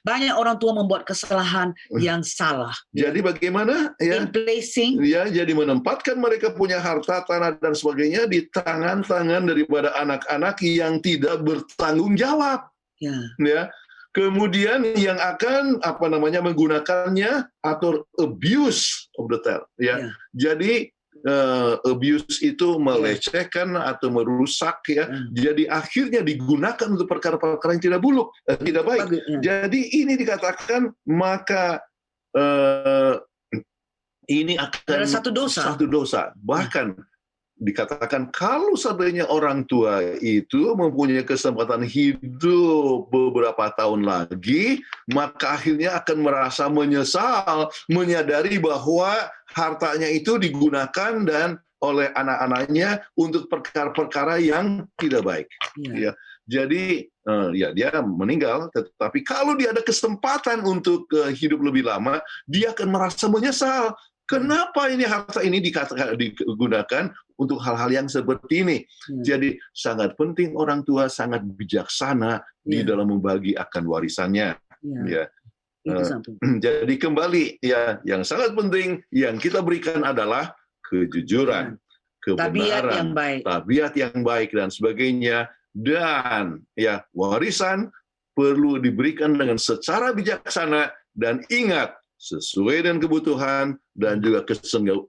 Banyak orang tua membuat kesalahan yang salah.
Jadi bagaimana, ya?
In placing,
ya, jadi menempatkan mereka punya harta, tanah dan sebagainya di tangan-tangan daripada anak-anak yang tidak bertanggung jawab. Ya. Kemudian yang akan menggunakannya atau abuse of the child, ya. Jadi abuse itu melecehkan atau merusak, ya. Jadi akhirnya digunakan untuk perkara-perkara yang tidak baik. Jadi ini dikatakan maka ini akan
satu dosa.
Bahkan dikatakan kalau seandainya orang tua itu mempunyai kesempatan hidup beberapa tahun lagi, maka akhirnya akan merasa menyesal, menyadari bahwa hartanya itu digunakan dan oleh anak-anaknya untuk perkara-perkara yang tidak baik. Ya. Jadi dia meninggal, tetapi kalau dia ada kesempatan untuk hidup lebih lama, dia akan merasa menyesal. Kenapa ini harta ini digunakan untuk hal-hal yang seperti ini? Jadi sangat penting orang tua sangat bijaksana di dalam membagi akan warisannya. Ya. Jadi kembali, ya, yang sangat penting yang kita berikan adalah kejujuran, kebenaran, tabiat yang baik dan sebagainya. Dan ya, warisan perlu diberikan dengan secara bijaksana dan ingat sesuai dengan kebutuhan dan juga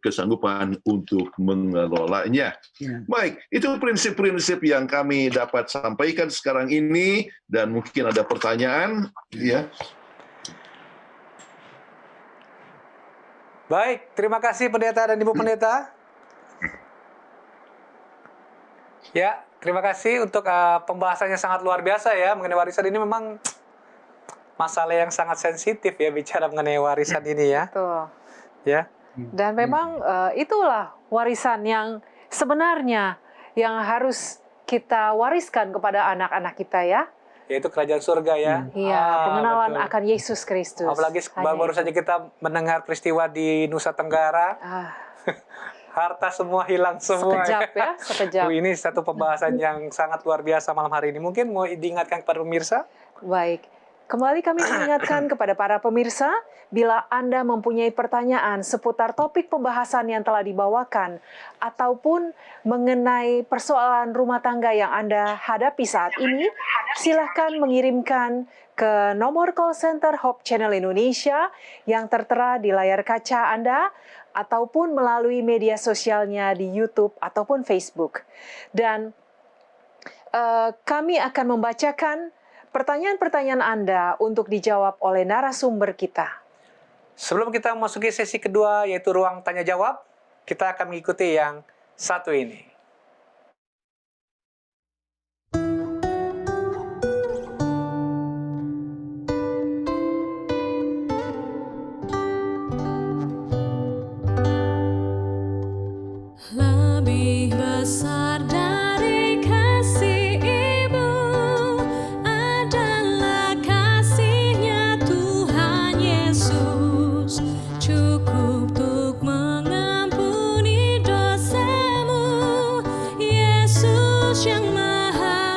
kesanggupan untuk mengelolanya. Baik, itu prinsip-prinsip yang kami dapat sampaikan sekarang ini, dan mungkin ada pertanyaan, ya.
Baik, terima kasih Pendeta dan Ibu Pendeta. Ya, terima kasih untuk pembahasannya sangat luar biasa, ya, mengenai warisan ini. Memang masalah yang sangat sensitif, ya, bicara mengenai warisan ini, ya.
Betul.
Ya.
Dan memang itulah warisan yang sebenarnya yang harus kita wariskan kepada anak-anak kita, ya.
Yaitu kerajaan surga, ya.
Iya, pengenalan
betul.
akan Yesus Kristus.
Apalagi baru saja kita mendengar peristiwa di Nusa Tenggara. Harta semua hilang semua.
Sekejap, ya, sekejap.
Ini satu pembahasan yang sangat luar biasa malam hari ini. Mungkin mau diingatkan kepada pemirsa?
Baik. Kembali kami mengingatkan kepada para pemirsa, bila Anda mempunyai pertanyaan seputar topik pembahasan yang telah dibawakan, ataupun mengenai persoalan rumah tangga yang Anda hadapi saat ini, silakan mengirimkan ke nomor call center Hope Channel Indonesia yang tertera di layar kaca Anda, ataupun melalui media sosialnya di YouTube ataupun Facebook. Dan kami akan membacakan pertanyaan-pertanyaan Anda untuk dijawab oleh narasumber kita.
Sebelum kita memasuki sesi kedua, yaitu ruang tanya-jawab, kita akan mengikuti yang satu ini.
Lebih besar dari kasih ibu adalah kasih-Nya Tuhan Yesus, cukup untuk mengampuni dosamu. Yesus yang maha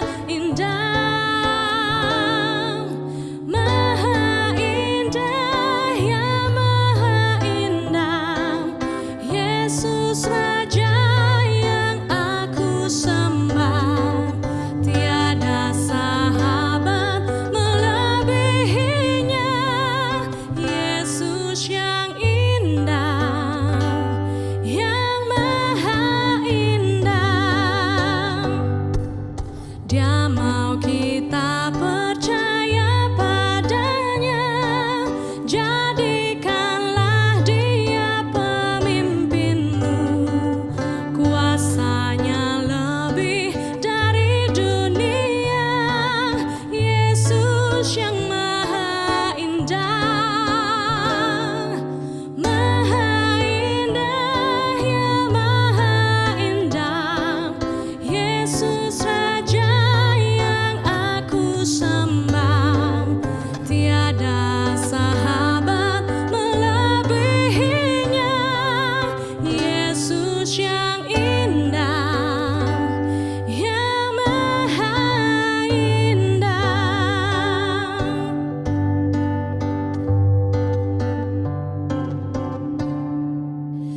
Dia mau kita percaya padanya. Jadikanlah dia pemimpinmu. Kuasanya lebih dari dunia. Yesus yang maha indah. Maha indah, ya maha indah. Yesus Raja yang aku sembah. Tiada sahabat melebihinya. Yesus yang indah, yang maha indah.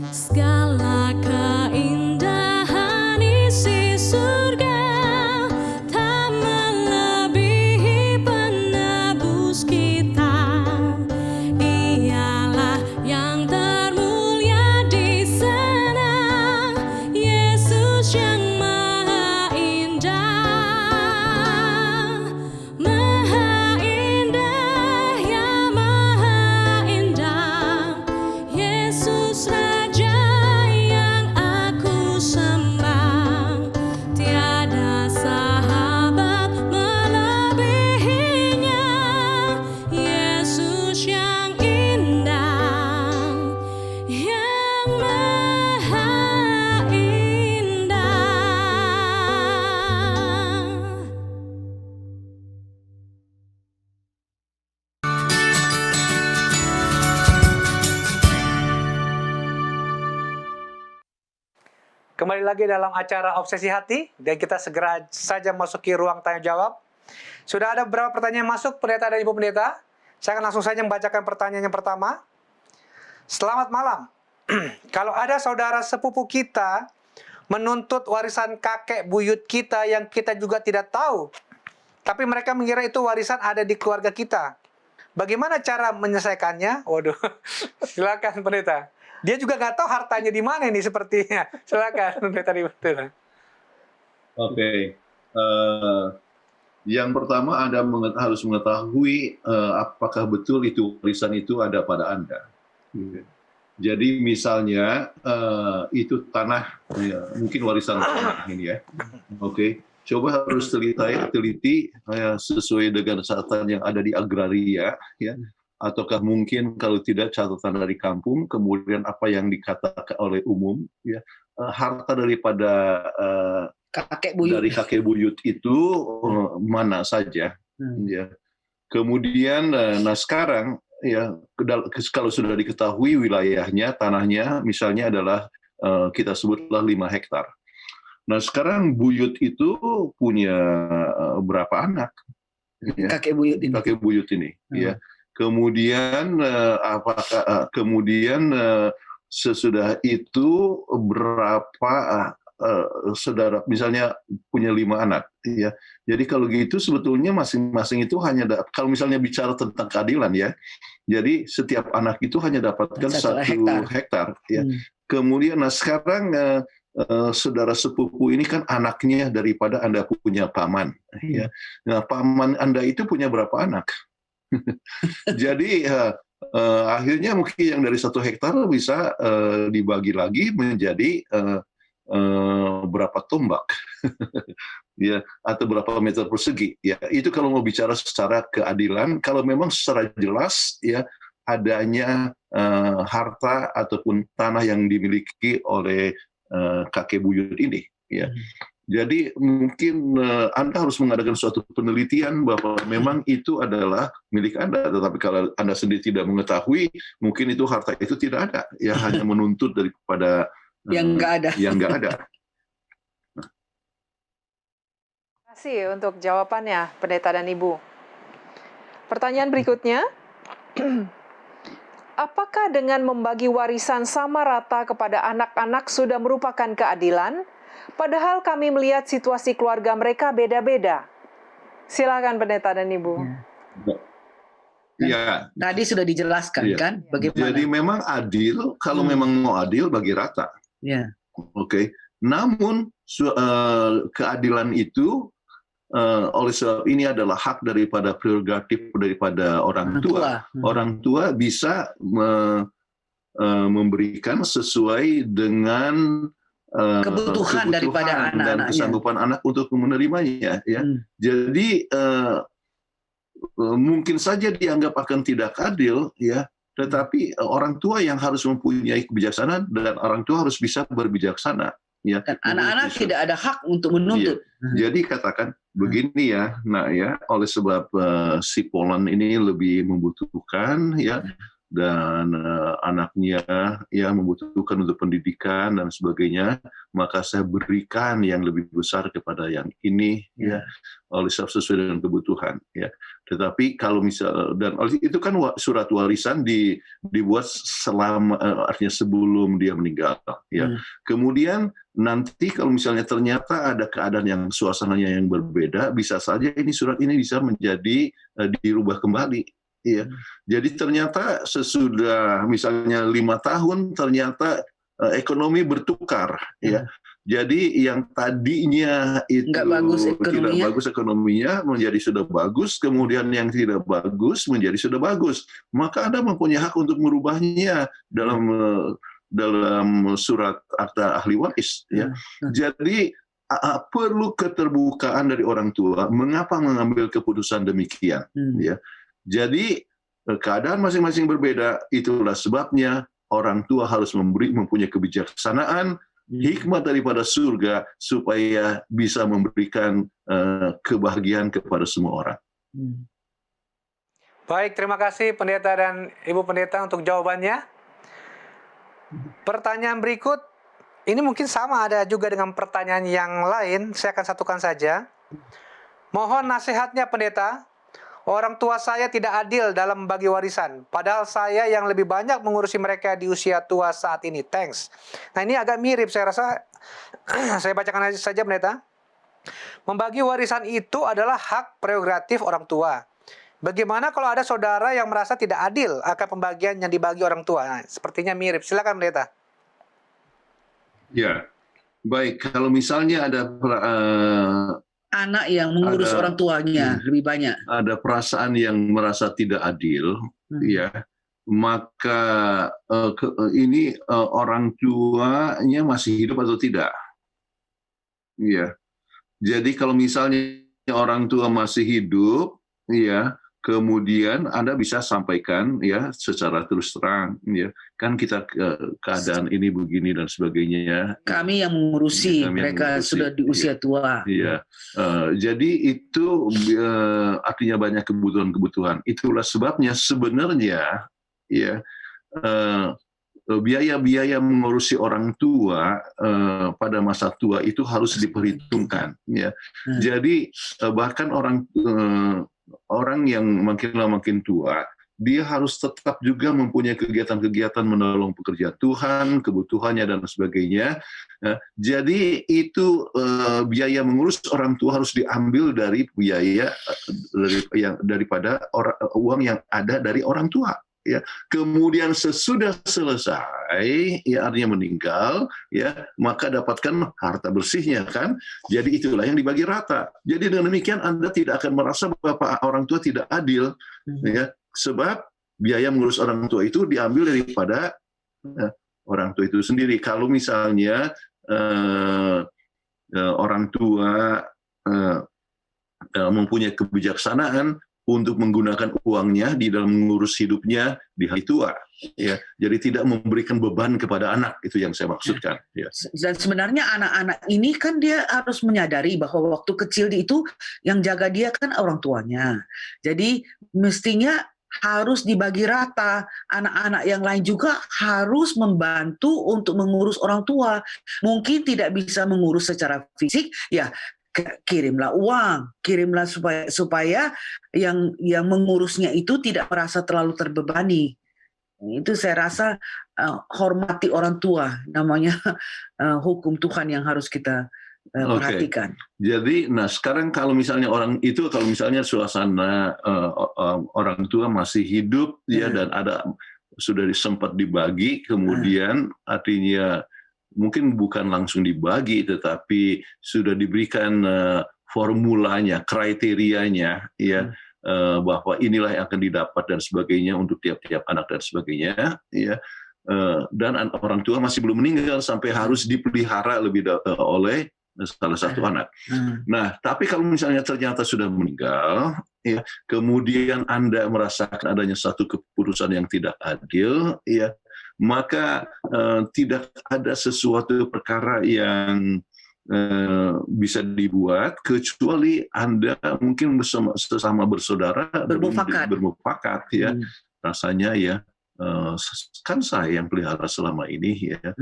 Segala keindahan isi surga tak melebihi penebus kita. Ialah yang termulia di sana. Yesus yang maha indah. Maha indah, ya maha indah. Yesus Raja yang aku sembah. Tiada sahabat melebihinya. Yesus yang indah, yang maha indah.
Kembali lagi dalam acara Obsesi Hati, dan kita segera saja masuki ruang tanya jawab. Sudah ada beberapa pertanyaan yang masuk, pendeta dan ibu pendeta. Saya akan langsung saja membacakan pertanyaan yang pertama. Selamat malam. Kalau ada saudara sepupu kita menuntut warisan kakek buyut kita yang kita juga tidak tahu, tapi mereka mengira itu warisan ada di keluarga kita, bagaimana cara menyelesaikannya? Waduh, silakan pendeta. Dia juga nggak tahu hartanya di mana ini sepertinya. Silakan pendeta.
Oke. Yang pertama Anda harus mengetahui apakah betul itu warisan itu ada pada Anda. Jadi misalnya itu tanah, ya, mungkin warisan tanah ini ya. Oke. Coba harus teliti sesuai dengan catatan yang ada di agraria, ya. Ataukah mungkin kalau tidak catatan dari kampung, kemudian apa yang dikatakan oleh umum, ya, harta daripada
Kakek buyut.
dari kakek buyut itu mana saja, ya. Kemudian, nah sekarang ya kalau sudah diketahui wilayahnya, tanahnya, misalnya adalah kita sebutlah 5 hektar. Nah sekarang buyut itu punya berapa anak? Ya?
Kakek buyut ini.
Kakek buyut ini, ya. Kemudian sesudah itu berapa saudara misalnya punya 5 anak, ya. Jadi kalau gitu sebetulnya masing-masing itu hanya kalau misalnya bicara tentang keadilan, ya. Jadi setiap anak itu hanya dapatkan 1 hektar, ya. Kemudian nah sekarang saudara sepupu ini kan anaknya daripada Anda punya paman, ya. Nah paman Anda itu punya berapa anak? Jadi akhirnya mungkin yang dari 1 hektar bisa dibagi lagi menjadi berapa tombak, ya, atau berapa meter persegi, ya. Itu kalau mau bicara secara keadilan, kalau memang secara jelas, ya, adanya harta ataupun tanah yang dimiliki oleh kakek buyut ini, ya. Jadi mungkin Anda harus mengadakan suatu penelitian bahwa memang itu adalah milik Anda. Tetapi kalau Anda sendiri tidak mengetahui, mungkin itu harta itu tidak ada. Ya hanya menuntut daripada
yang nggak ada.
Yang nggak ada.
Terima kasih untuk jawabannya, pendeta dan ibu. Pertanyaan berikutnya, apakah dengan membagi warisan sama rata kepada anak-anak sudah merupakan keadilan? Padahal kami melihat situasi keluarga mereka beda-beda. Silakan pendeta dan ibu.
Iya.
Tadi sudah dijelaskan, kan? Bagaimana?
Jadi memang adil, kalau memang mau adil bagi rata.
Ya.
Oke. Namun keadilan itu oleh sebab ini adalah hak daripada prerogatif daripada orang tua. Orang tua bisa memberikan sesuai dengan
kebutuhan daripada
dan
anak-anaknya.
kesanggupan anak untuk menerimanya. Ya. Jadi mungkin saja dianggap akan tidak adil, ya. Tetapi orang tua yang harus mempunyai kebijaksanaan dan orang tua harus bisa berbijaksana. Ya.
Dan anak-anak tidak ada hak untuk menuntut.
Iya. Jadi katakan begini ya, nah ya, oleh sebab si Polan ini lebih membutuhkan ya, dan anaknya ya membutuhkan untuk pendidikan dan sebagainya, maka saya berikan yang lebih besar kepada yang ini ya, oleh sebab sesuai dengan kebutuhan ya. Tetapi kalau misal, dan itu kan surat warisan dibuat selama artinya sebelum dia meninggal ya. Kemudian nanti kalau misalnya ternyata ada keadaan yang suasananya yang berbeda, bisa saja ini surat ini bisa menjadi dirubah kembali. Iya, jadi ternyata sesudah misalnya 5 tahun ternyata ekonomi bertukar, ya. Jadi yang tadinya itu tidak bagus ekonominya menjadi sudah bagus, kemudian yang tidak bagus menjadi sudah bagus. Maka Anda mempunyai hak untuk merubahnya dalam surat akta ahli waris, ya. Jadi perlu keterbukaan dari orang tua. Mengapa mengambil keputusan demikian, ya? Jadi keadaan masing-masing berbeda, itulah sebabnya orang tua harus mempunyai kebijaksanaan, hikmat daripada surga supaya bisa memberikan kebahagiaan kepada semua orang.
Baik, terima kasih Pendeta dan Ibu Pendeta untuk jawabannya. Pertanyaan berikut, ini mungkin sama ada juga dengan pertanyaan yang lain, saya akan satukan saja. Mohon nasihatnya Pendeta. Orang tua saya tidak adil dalam membagi warisan, padahal saya yang lebih banyak mengurusi mereka di usia tua saat ini. Thanks. Nah, ini agak mirip, saya rasa. Saya bacakan saja, Pendeta. Membagi warisan itu adalah hak prerogatif orang tua. Bagaimana kalau ada saudara yang merasa tidak adil akan pembagian yang dibagi orang tua? Nah, sepertinya mirip. Silakan, Pendeta.
Ya, baik. Kalau misalnya ada
anak yang mengurus orang tuanya lebih banyak,
ada perasaan yang merasa tidak adil, ya, maka ini orang tuanya masih hidup atau tidak, ya. Jadi kalau misalnya orang tua masih hidup, ya, kemudian Anda bisa sampaikan ya secara terus terang, ya, kan kita keadaan ini begini dan sebagainya.
Kami yang mengurusi, mereka sudah di usia tua.
Iya, jadi itu artinya banyak kebutuhan-kebutuhan. Itulah sebabnya sebenarnya ya biaya-biaya mengurusi orang tua pada masa tua itu harus diperhitungkan. Ya, jadi bahkan orang yang makin lama makin tua, dia harus tetap juga mempunyai kegiatan-kegiatan menolong pekerjaan Tuhan, kebutuhannya dan sebagainya. Jadi itu biaya mengurus orang tua harus diambil dari biaya daripada uang yang ada dari orang tua. Ya, kemudian sesudah selesai, ya artinya meninggal, ya maka dapatkan harta bersihnya kan. Jadi itulah yang dibagi rata. Jadi dengan demikian Anda tidak akan merasa bahwa orang tua tidak adil, ya, sebab biaya mengurus orang tua itu diambil daripada orang tua itu sendiri. Kalau misalnya orang tua mempunyai kebijaksanaan untuk menggunakan uangnya di dalam mengurus hidupnya di hari tua, ya. Jadi tidak memberikan beban kepada anak, itu yang saya maksudkan. Ya.
Dan sebenarnya anak-anak ini kan dia harus menyadari bahwa waktu kecil itu yang jaga dia kan orang tuanya. Jadi mestinya harus dibagi rata. Anak-anak yang lain juga harus membantu untuk mengurus orang tua. Mungkin tidak bisa mengurus secara fisik, ya kirimlah uang, kirimlah supaya yang mengurusnya itu tidak merasa terlalu terbebani. Itu saya rasa hormati orang tua, namanya hukum Tuhan yang harus kita perhatikan.
Jadi, nah sekarang kalau misalnya kalau misalnya suasana orang tua masih hidup, ya, dan sudah sempat dibagi, kemudian artinya mungkin bukan langsung dibagi, tetapi sudah diberikan formulanya, kriterianya, ya, bahwa inilah yang akan didapat dan sebagainya untuk tiap-tiap anak dan sebagainya, ya. Dan orang tua masih belum meninggal sampai harus dipelihara oleh salah satu anak. Nah, tapi kalau misalnya ternyata sudah meninggal, ya, kemudian Anda merasakan adanya satu keputusan yang tidak adil, ya, maka tidak ada sesuatu perkara yang bisa dibuat kecuali Anda mungkin sesama bersaudara bermufakat, ya, rasanya ya. Kan saya yang pelihara selama ini, ya.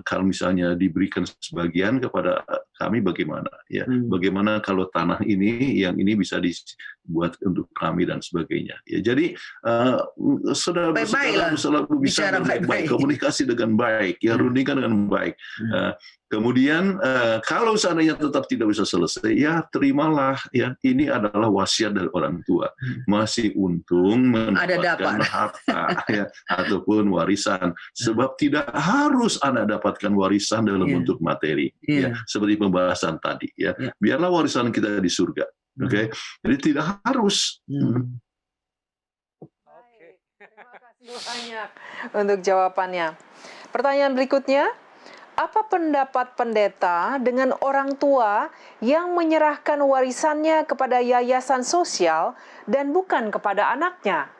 Kalau misalnya diberikan sebagian kepada kami bagaimana, ya? Bagaimana kalau tanah ini yang ini bisa dibuat untuk kami dan sebagainya, ya. Jadi saudara selalu bisa baik, komunikasi dengan baik, ya, rundingkan dengan baik. Kemudian kalau seandainya tetap tidak bisa selesai, ya terimalah, ya, ini adalah wasiat dari orang tua. Masih untung mendapatkan harta, ya, ataupun warisan. Sebab tidak harus Anda dapatkan warisan dalam bentuk materi, ya, seperti pembahasan tadi, ya. Biarlah warisan kita di surga, oke? Jadi tidak harus.
Baik, terima kasih banyak untuk jawabannya. Pertanyaan berikutnya. Apa pendapat pendeta dengan orang tua yang menyerahkan warisannya kepada yayasan sosial dan bukan kepada anaknya?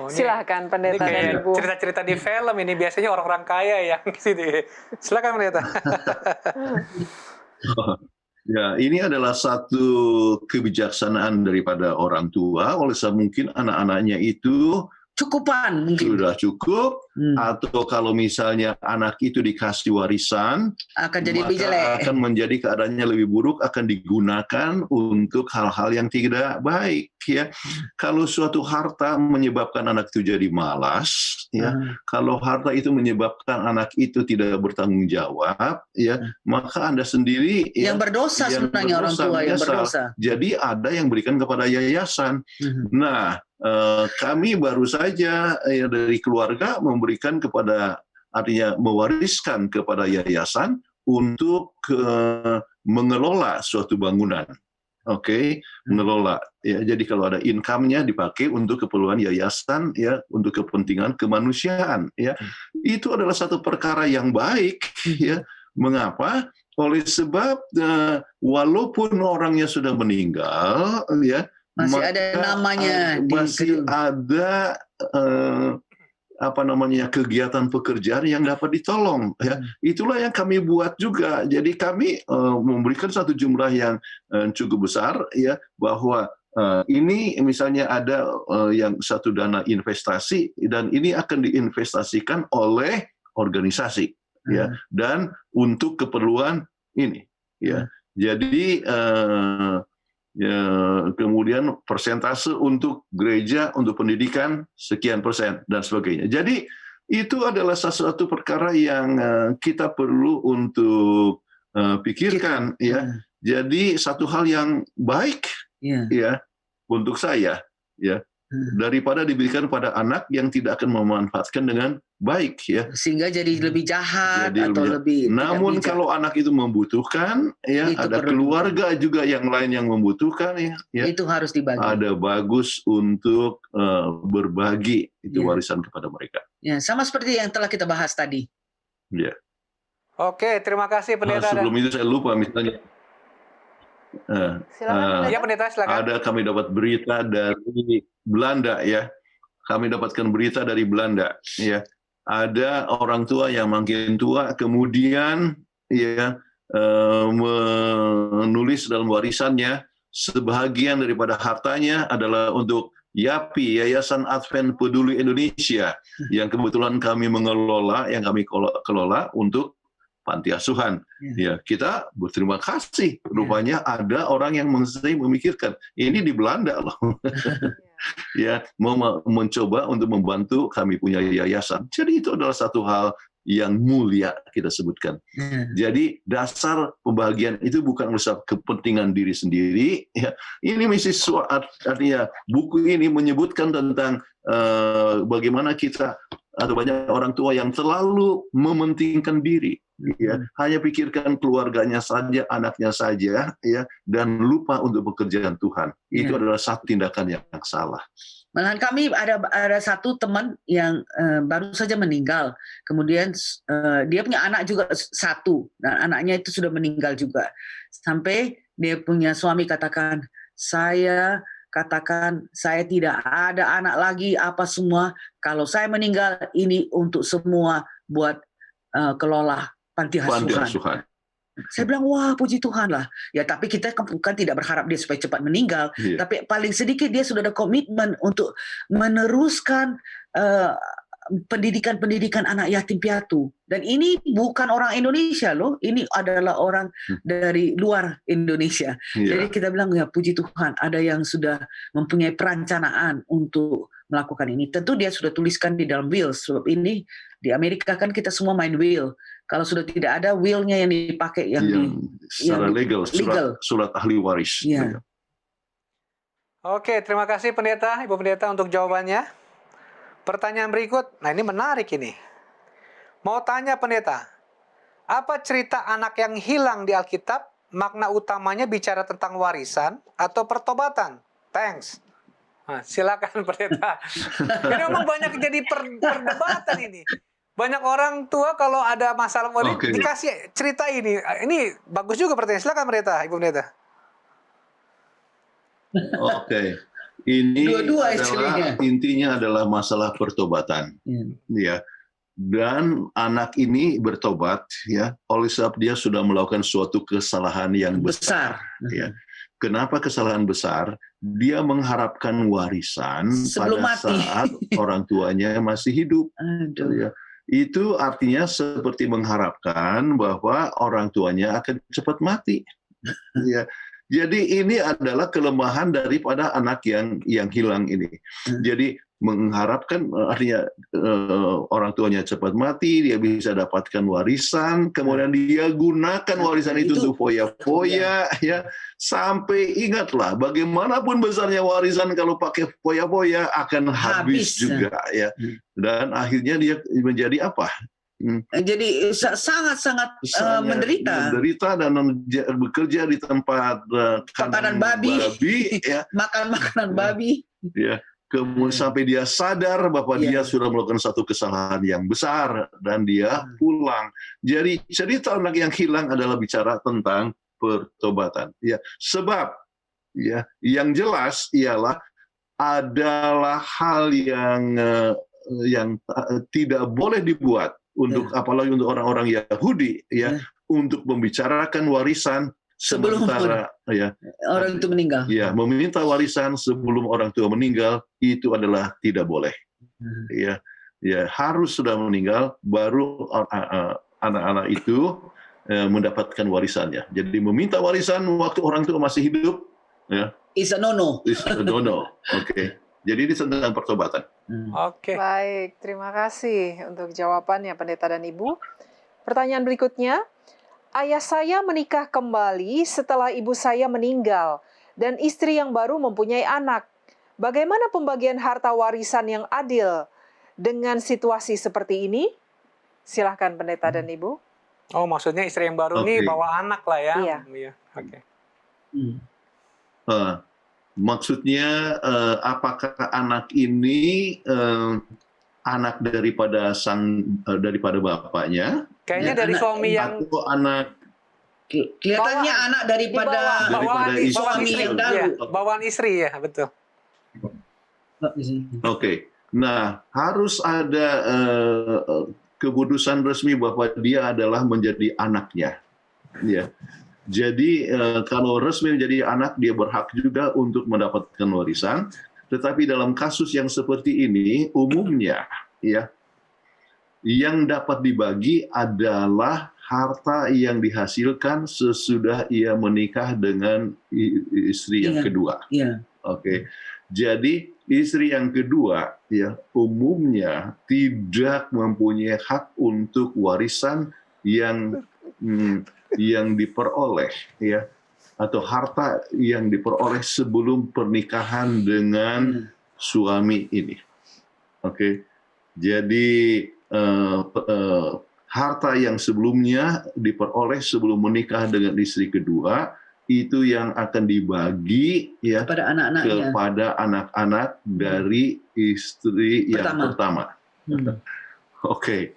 Silahkan pendeta dan ibu.
Cerita-cerita di film ini biasanya orang-orang kaya yang sini. Silakan pendeta.
Ya, ini adalah satu kebijaksanaan daripada orang tua. Oleh sebab mungkin anak-anaknya itu
Cukupan mungkin.
Sudah cukup, atau kalau misalnya anak itu dikasih warisan,
akan jadi lebih
maka
jelek.
akan menjadi keadaannya lebih buruk, akan digunakan untuk hal-hal yang tidak baik, ya. Kalau suatu harta menyebabkan anak itu jadi malas, ya. Kalau harta itu menyebabkan anak itu tidak bertanggung jawab, ya, maka Anda sendiri
yang berdosa sebenarnya orang tua yang berdosa.
Jadi ada yang berikan kepada yayasan. Nah, kami baru saja ya, dari keluarga memberikan kepada, artinya mewariskan kepada yayasan untuk mengelola suatu bangunan. Oke, mengelola. Ya, jadi kalau ada income-nya dipakai untuk keperluan yayasan, ya, untuk kepentingan kemanusiaan. Ya, itu adalah satu perkara yang baik. Ya, mengapa? Oleh sebab walaupun orangnya sudah meninggal, ya,
masih ada namanya,
masih ada kegiatan pekerjaan yang dapat ditolong, ya. Itulah yang kami buat juga. Jadi kami memberikan satu jumlah yang cukup besar, ya, bahwa ini misalnya ada yang satu dana investasi dan ini akan diinvestasikan oleh organisasi, ya, dan untuk keperluan ini, ya. Jadi ya, kemudian persentase untuk gereja, untuk pendidikan sekian persen dan sebagainya. Jadi itu adalah sesuatu perkara yang kita perlu untuk pikirkan, ya. Jadi satu hal yang baik, ya, untuk saya, ya, daripada diberikan pada anak yang tidak akan memanfaatkan dengan baik, ya,
sehingga jadi lebih jahat
jadi
atau lebih.
Namun kalau anak itu membutuhkan, ya, itu ada keluarga juga yang lain yang membutuhkan, ya,
itu harus dibagi.
Ada bagus untuk berbagi itu warisan kepada mereka.
Ya, sama seperti yang telah kita bahas tadi.
Ya.
Oke, terima kasih pendeta.
Sebelum itu saya lupa misalnya.
Silakan,
ya, pendeta, silakan.
Ada kami dapat berita dari Belanda, ya. Kami dapatkan berita dari Belanda, ya. Ada orang tua yang makin tua, kemudian, ya, menulis dalam warisannya sebahagian daripada hartanya adalah untuk YAPI, Yayasan Advent Peduli Indonesia, yang kebetulan kami mengelola, yang kami kelola untuk panti asuhan. Ya, kita berterima kasih. Rupanya ada orang yang memikirkan ini di Belanda loh. Ya, mau mencoba untuk membantu kami punya yayasan. Jadi itu adalah satu hal yang mulia kita sebutkan. Jadi dasar pembahagian itu bukan urusan kepentingan diri sendiri. Ya. Ini mesti artinya buku ini menyebutkan tentang bagaimana kita atau banyak orang tua yang terlalu mementingkan diri, ya, hanya pikirkan keluarganya saja, anaknya saja, ya, dan lupa untuk pekerjaan Tuhan. Itu adalah satu tindakan yang salah.
Malahan kami ada satu teman yang baru saja meninggal. Kemudian dia punya anak juga satu, dan anaknya itu sudah meninggal juga. Sampai dia punya suami katakan, saya tidak ada anak lagi apa semua. Kalau saya meninggal ini untuk semua buat kelola panti asuhan. Saya bilang, wah puji Tuhan lah. Ya tapi kita kan tidak berharap dia supaya cepat meninggal. Tapi paling sedikit dia sudah ada komitmen untuk meneruskan pendidikan anak yatim piatu. Dan ini bukan orang Indonesia loh. Ini adalah orang dari luar Indonesia. Jadi kita bilang, ya puji Tuhan ada yang sudah mempunyai perencanaan untuk melakukan ini. Tentu dia sudah tuliskan di dalam will. Sebab ini di Amerika kan kita semua main will. Kalau sudah tidak ada will-nya yang dipakai
secara legal, surat ahli waris.
Ya.
Oke, terima kasih pendeta, Ibu Pendeta untuk jawabannya. Pertanyaan berikut, nah ini menarik ini. Mau tanya pendeta, apa cerita anak yang hilang di Alkitab? Makna utamanya bicara tentang warisan atau pertobatan? Thanks. Nah, silakan pendeta. Ini memang banyak jadi perdebatan ini. Banyak orang tua kalau ada masalah dikasih cerita ini. Ini bagus juga pertanyaan. Silakan pendeta, Ibu Pendeta.
Oke. Ini
Dua-dua
intinya adalah masalah pertobatan. Ya. Dan anak ini bertobat, ya, oleh sebab dia sudah melakukan suatu kesalahan yang besar. Ya. Kenapa kesalahan besar? Dia mengharapkan warisan
sebelum
pada
mati.
saat orang tuanya masih hidup. Ya. Itu artinya seperti mengharapkan bahwa orang tuanya akan cepat mati. Ya. Jadi ini adalah kelemahan daripada anak yang hilang ini. Jadi mengharapkan artinya orang tuanya cepat mati, dia bisa dapatkan warisan, kemudian dia gunakan warisan itu untuk foya-foya, ya. Sampai ingatlah, bagaimanapun besarnya warisan kalau pakai foya-foya akan habis juga, ya. Dan akhirnya dia menjadi apa?
Jadi sangat-sangat menderita
dan bekerja di tempat
kandang babi,
ya.
makan makanan babi,
ya. Kemudian sampai dia sadar bahwa dia sudah melakukan satu kesalahan yang besar dan dia pulang. Jadi cerita anak yang hilang adalah bicara tentang pertobatan. Ya, sebab ya yang jelas ialah adalah hal yang tidak boleh dibuat untuk apalagi untuk orang-orang Yahudi, ya, untuk membicarakan warisan sementara
orang itu meninggal.
Ya, meminta warisan sebelum orang tua meninggal itu adalah tidak boleh. Ya, harus sudah meninggal baru anak-anak itu mendapatkan warisannya. Jadi meminta warisan waktu orang tua masih hidup, ya,
is a no-no.
Oke. Jadi ini tentang pertobatan.
Oke.
Baik, terima kasih untuk jawabannya Pendeta dan Ibu. Pertanyaan berikutnya, ayah saya menikah kembali setelah ibu saya meninggal dan istri yang baru mempunyai anak. Bagaimana pembagian harta warisan yang adil dengan situasi seperti ini? Silahkan Pendeta dan Ibu.
Oh, maksudnya istri yang baru ini bawa anak lah ya?
Iya.
Oke.
Maksudnya apakah anak ini anak daripada bapaknya?
Kayaknya dari suami yang
atau anak
kelihatannya anak daripada
suami yang dahulu. Bawaan istri ya, betul.
Oke. Nah, harus ada keputusan resmi bahwa dia adalah menjadi anaknya. Ya. Jadi kalau resmi menjadi anak, dia berhak juga untuk mendapatkan warisan. Tetapi dalam kasus yang seperti ini, umumnya, ya, yang dapat dibagi adalah harta yang dihasilkan sesudah ia menikah dengan istri yang kedua. Oke. Jadi istri yang kedua, ya, umumnya tidak mempunyai hak untuk warisan yang diperoleh, ya, atau harta yang diperoleh sebelum pernikahan dengan suami ini. Oke. Jadi harta yang sebelumnya diperoleh sebelum menikah dengan istri kedua itu yang akan dibagi ya
Pada anak-anaknya.
kepada anak-anak dari istri yang pertama. Oke.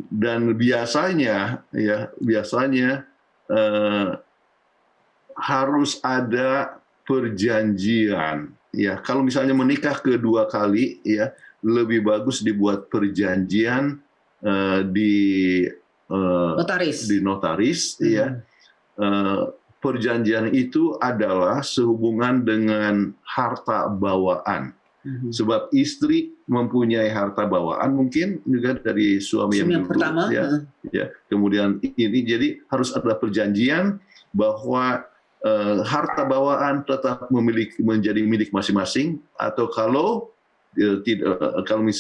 Dan biasanya harus ada perjanjian. Ya, kalau misalnya menikah kedua kali, ya lebih bagus dibuat perjanjian di notaris, ya. Perjanjian itu adalah sehubungan dengan harta bawaan. Sebab istri mempunyai harta bawaan mungkin juga dari suami yang dulu,
pertama,
ya. Kemudian ini jadi harus ada perjanjian bahwa harta bawaan tetap menjadi milik masing-masing, atau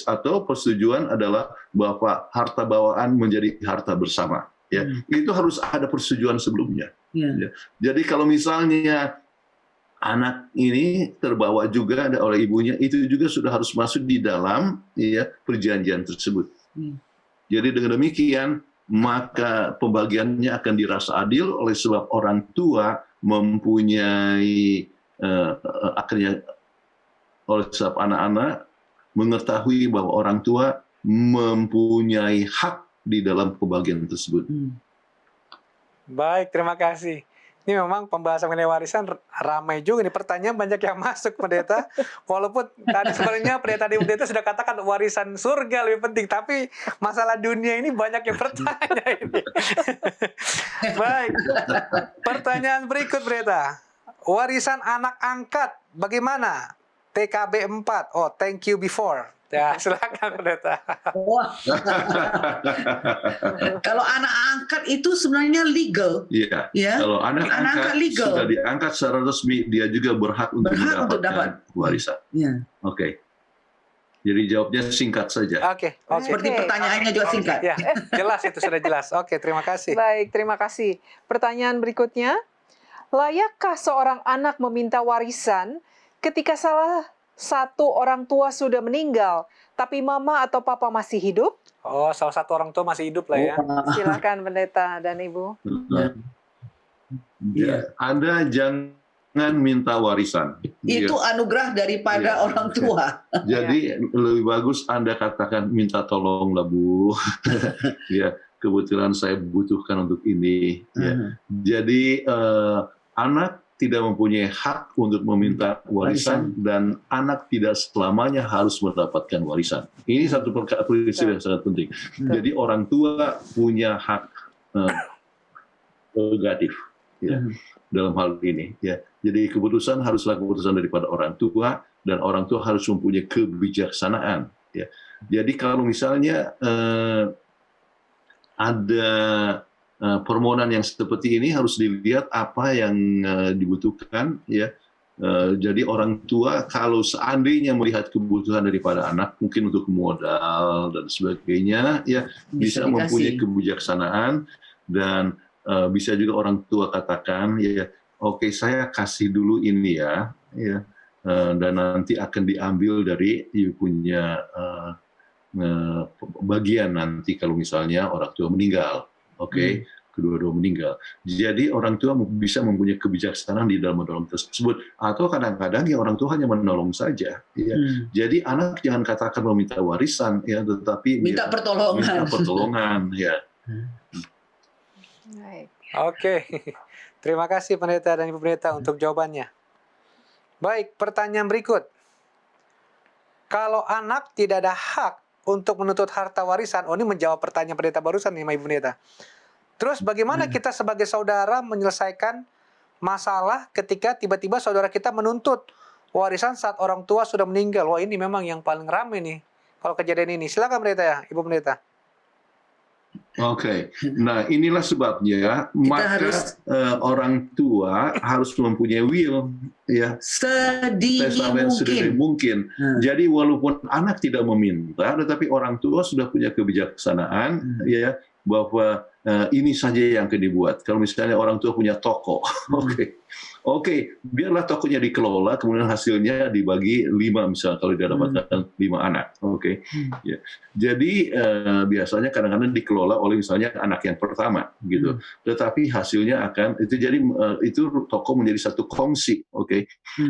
atau persetujuan adalah bahwa harta bawaan menjadi harta bersama. Ya, itu harus ada persetujuan sebelumnya. Ya. Jadi kalau misalnya anak ini terbawa juga oleh ibunya, itu juga sudah harus masuk di dalam ya perjanjian tersebut. Jadi dengan demikian maka pembagiannya akan dirasa adil oleh sebab orang tua mempunyai akhirnya oleh sebab anak-anak mengetahui bahwa orang tua mempunyai hak di dalam pembagian tersebut.
Baik, terima kasih. Ini memang pembahasan mengenai warisan ramai juga nih, pertanyaan banyak yang masuk, Pendeta. Walaupun tadi sebenarnya Pendeta sudah katakan warisan surga lebih penting, tapi masalah dunia ini banyak yang bertanya ini. Baik, pertanyaan berikut, Pendeta. Warisan anak angkat bagaimana? TKB 4. Oh, thank you before. Ya, silakan Pendeta.
Wah. Kalau anak angkat itu sebenarnya legal.
Iya.
Ya?
Kalau anak angkat
legal.
sudah diangkat secara resmi, dia juga berhak untuk mendapatkan warisan.
Ya.
Oke. Jadi jawabnya singkat saja.
Oke.
Seperti pertanyaannya juga singkat.
Ya, jelas itu sudah jelas. Oke, terima kasih.
Baik, terima kasih. Pertanyaan berikutnya, layakkah seorang anak meminta warisan ketika salah satu orang tua sudah meninggal, tapi mama atau papa masih hidup?
Oh, salah satu orang tua masih hidup lah ya.
Silakan Pendeta dan Ibu.
Ya. Anda jangan minta warisan.
Itu anugerah daripada orang tua.
Jadi lebih bagus Anda katakan, minta tolonglah Bu. Ya, kebetulan saya butuhkan untuk ini. Ya. Jadi anak tidak mempunyai hak untuk meminta warisan, dan anak tidak selamanya harus mendapatkan warisan. Ini satu prinsip yang sangat penting. Jadi orang tua punya hak prerogatif ya, dalam hal ini. Ya. Jadi keputusan haruslah keputusan daripada orang tua, dan orang tua harus mempunyai kebijaksanaan. Ya. Jadi kalau misalnya ada permohonan yang seperti ini, harus dilihat apa yang dibutuhkan ya. Jadi orang tua kalau seandainya melihat kebutuhan daripada anak, mungkin untuk modal dan sebagainya ya, bisa mempunyai kebijaksanaan, dan bisa juga orang tua katakan ya, oke, saya kasih dulu ini ya, dan nanti akan diambil dari punya bagian nanti kalau misalnya orang tua meninggal. Oke, kedua-dua meninggal. Jadi orang tua bisa mempunyai kebijaksanaan di dalam menolong tersebut. Atau kadang-kadang ya orang tua hanya menolong saja. Ya. Jadi anak jangan katakan meminta warisan, ya, tetapi
minta pertolongan.
Minta pertolongan, ya.
Oke, terima kasih Pendeta dan Ibu Pendeta untuk jawabannya. Baik, pertanyaan berikut. Kalau anak tidak ada hak untuk menuntut harta warisan, oh ini menjawab pertanyaan Pendeta barusan nih, Ibu Pendeta. Terus bagaimana kita sebagai saudara menyelesaikan masalah ketika tiba-tiba saudara kita menuntut warisan saat orang tua sudah meninggal? Wah, ini memang yang paling ramai nih kalau kejadian ini. Silakan Pendeta ya, Ibu Pendeta.
Oke, nah inilah sebabnya maka orang tua harus mempunyai will, ya, sedini mungkin. Jadi walaupun anak tidak meminta, tetapi orang tua sudah punya kebijaksanaan, ya, bahwa ini saja yang akan dibuat. Kalau misalnya orang tua punya toko, oke, biarlah tokonya dikelola, kemudian hasilnya dibagi 5 misalnya kalau dia dapatkan 5 anak, ya. Jadi biasanya kadang-kadang dikelola oleh misalnya anak yang pertama, gitu. Tetapi hasilnya akan itu jadi itu toko menjadi satu kongsi,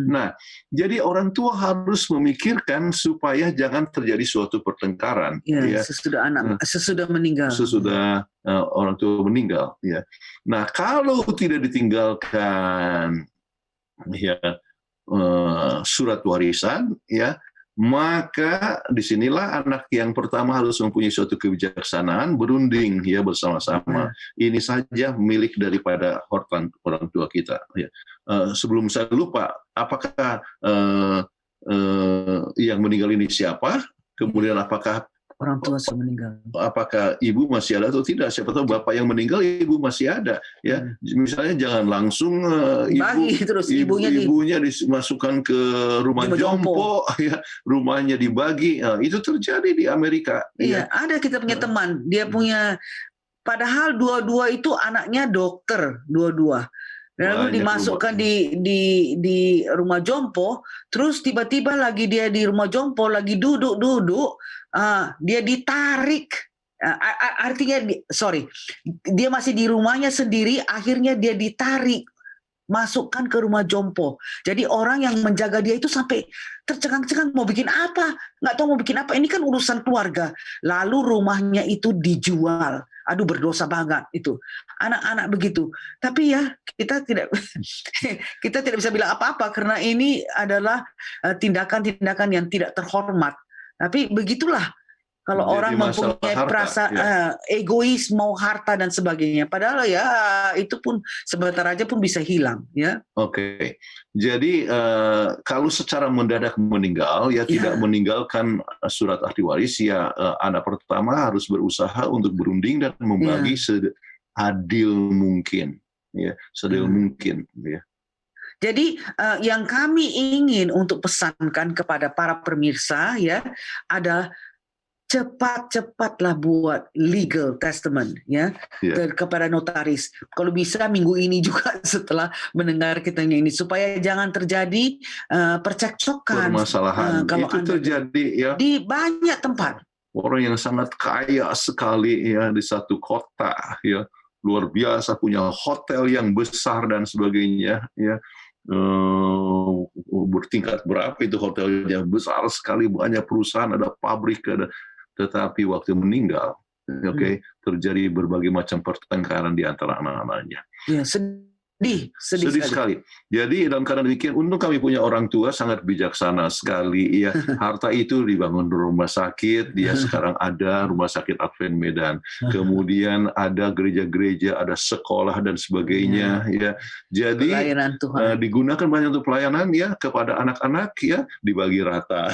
Nah, jadi orang tua harus memikirkan supaya jangan terjadi suatu pertengkaran, ya.
Sesudah meninggal.
Sesudah orang tua meninggal, ya. Nah, kalau tidak ditinggalkan ya surat warisan, ya, maka disinilah anak yang pertama harus mempunyai suatu kebijaksanaan, berunding ya bersama-sama. Ini saja milik daripada orang tua kita. Ya. Sebelum saya lupa, apakah yang meninggal ini siapa? Kemudian apakah
Orang tua sudah meninggal.
Apakah ibu masih ada atau tidak? Siapa tahu bapak yang meninggal, ibu masih ada. Ya, misalnya jangan langsung ibunya dimasukkan ke rumah jompo, ya, rumahnya dibagi. Nah, itu terjadi di Amerika.
Iya, ada kita punya teman, dia punya, padahal dua-dua itu anaknya dokter, dua-dua. Lalu dimasukkan di rumah jompo, terus tiba-tiba lagi dia di rumah jompo, lagi duduk, dia ditarik. Artinya, dia masih di rumahnya sendiri, akhirnya dia ditarik, masukkan ke rumah jompo. Jadi orang yang menjaga dia itu sampai tercengang-cengang, mau bikin apa? Nggak tahu mau bikin apa, ini kan urusan keluarga. Lalu rumahnya itu dijual. Aduh, berdosa banget itu. Anak-anak begitu. Tapi ya, kita tidak bisa bilang apa-apa, karena ini adalah tindakan-tindakan yang tidak terhormat. Tapi begitulah. Kalau orang mempunyai perasaan egois, mau harta dan sebagainya, padahal ya itu pun sebentar aja pun bisa hilang, ya.
Oke. Jadi kalau secara mendadak meninggal, ya tidak meninggalkan surat ahli waris, ya anak pertama harus berusaha untuk berunding dan membagi seadil mungkin, ya, seadil mungkin, ya.
Jadi yang kami ingin untuk pesankan kepada para pemirsa, ya, ada cepat-cepatlah buat legal testament, ya, kepada notaris. Kalau bisa minggu ini juga setelah mendengar kita ini, supaya jangan terjadi percekcokan.
Permasalahan
kalau
itu terjadi ya
di banyak tempat.
Orang yang sangat kaya sekali ya di satu kota, ya, luar biasa, punya hotel yang besar dan sebagainya, ya. Bertingkat berapa itu hotelnya, besar sekali, banyak perusahaan, ada pabrik, ada. Tetapi waktu meninggal, terjadi berbagai macam pertengkaran di antara anak-anaknya.
Ya, sedih
sekali. Jadi dalam keadaan demikian, untung kami punya orang tua sangat bijaksana sekali. Ya, harta itu dibangun rumah sakit. Dia sekarang ada rumah sakit Advent Medan. Kemudian ada gereja-gereja, ada sekolah dan sebagainya. Ya, jadi digunakan banyak untuk pelayanan, ya, kepada anak-anak, ya, dibagi rata.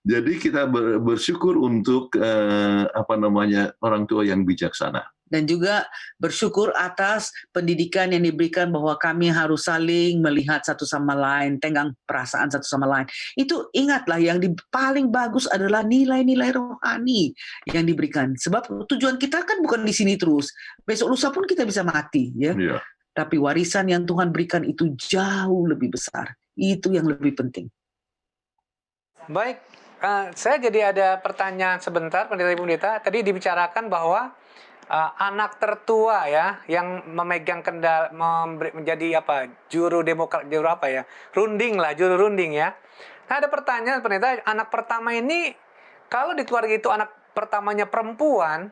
Jadi kita bersyukur untuk orang tua yang bijaksana.
Dan juga bersyukur atas pendidikan yang diberikan, bahwa kami harus saling melihat satu sama lain, tenggang perasaan satu sama lain. Itu ingatlah, yang paling bagus adalah nilai-nilai rohani yang diberikan. Sebab tujuan kita kan bukan di sini terus. Besok lusa pun kita bisa mati, ya. Tapi warisan yang Tuhan berikan itu jauh lebih besar. Itu yang lebih penting.
Baik, saya jadi ada pertanyaan sebentar, Pendeta Ibu Pendeta. Tadi dibicarakan bahwa anak tertua, ya, yang memegang kendali, menjadi juru runding, ya. Nah, ada pertanyaan, Pendeta, anak pertama ini, kalau di keluarga itu anak pertamanya perempuan,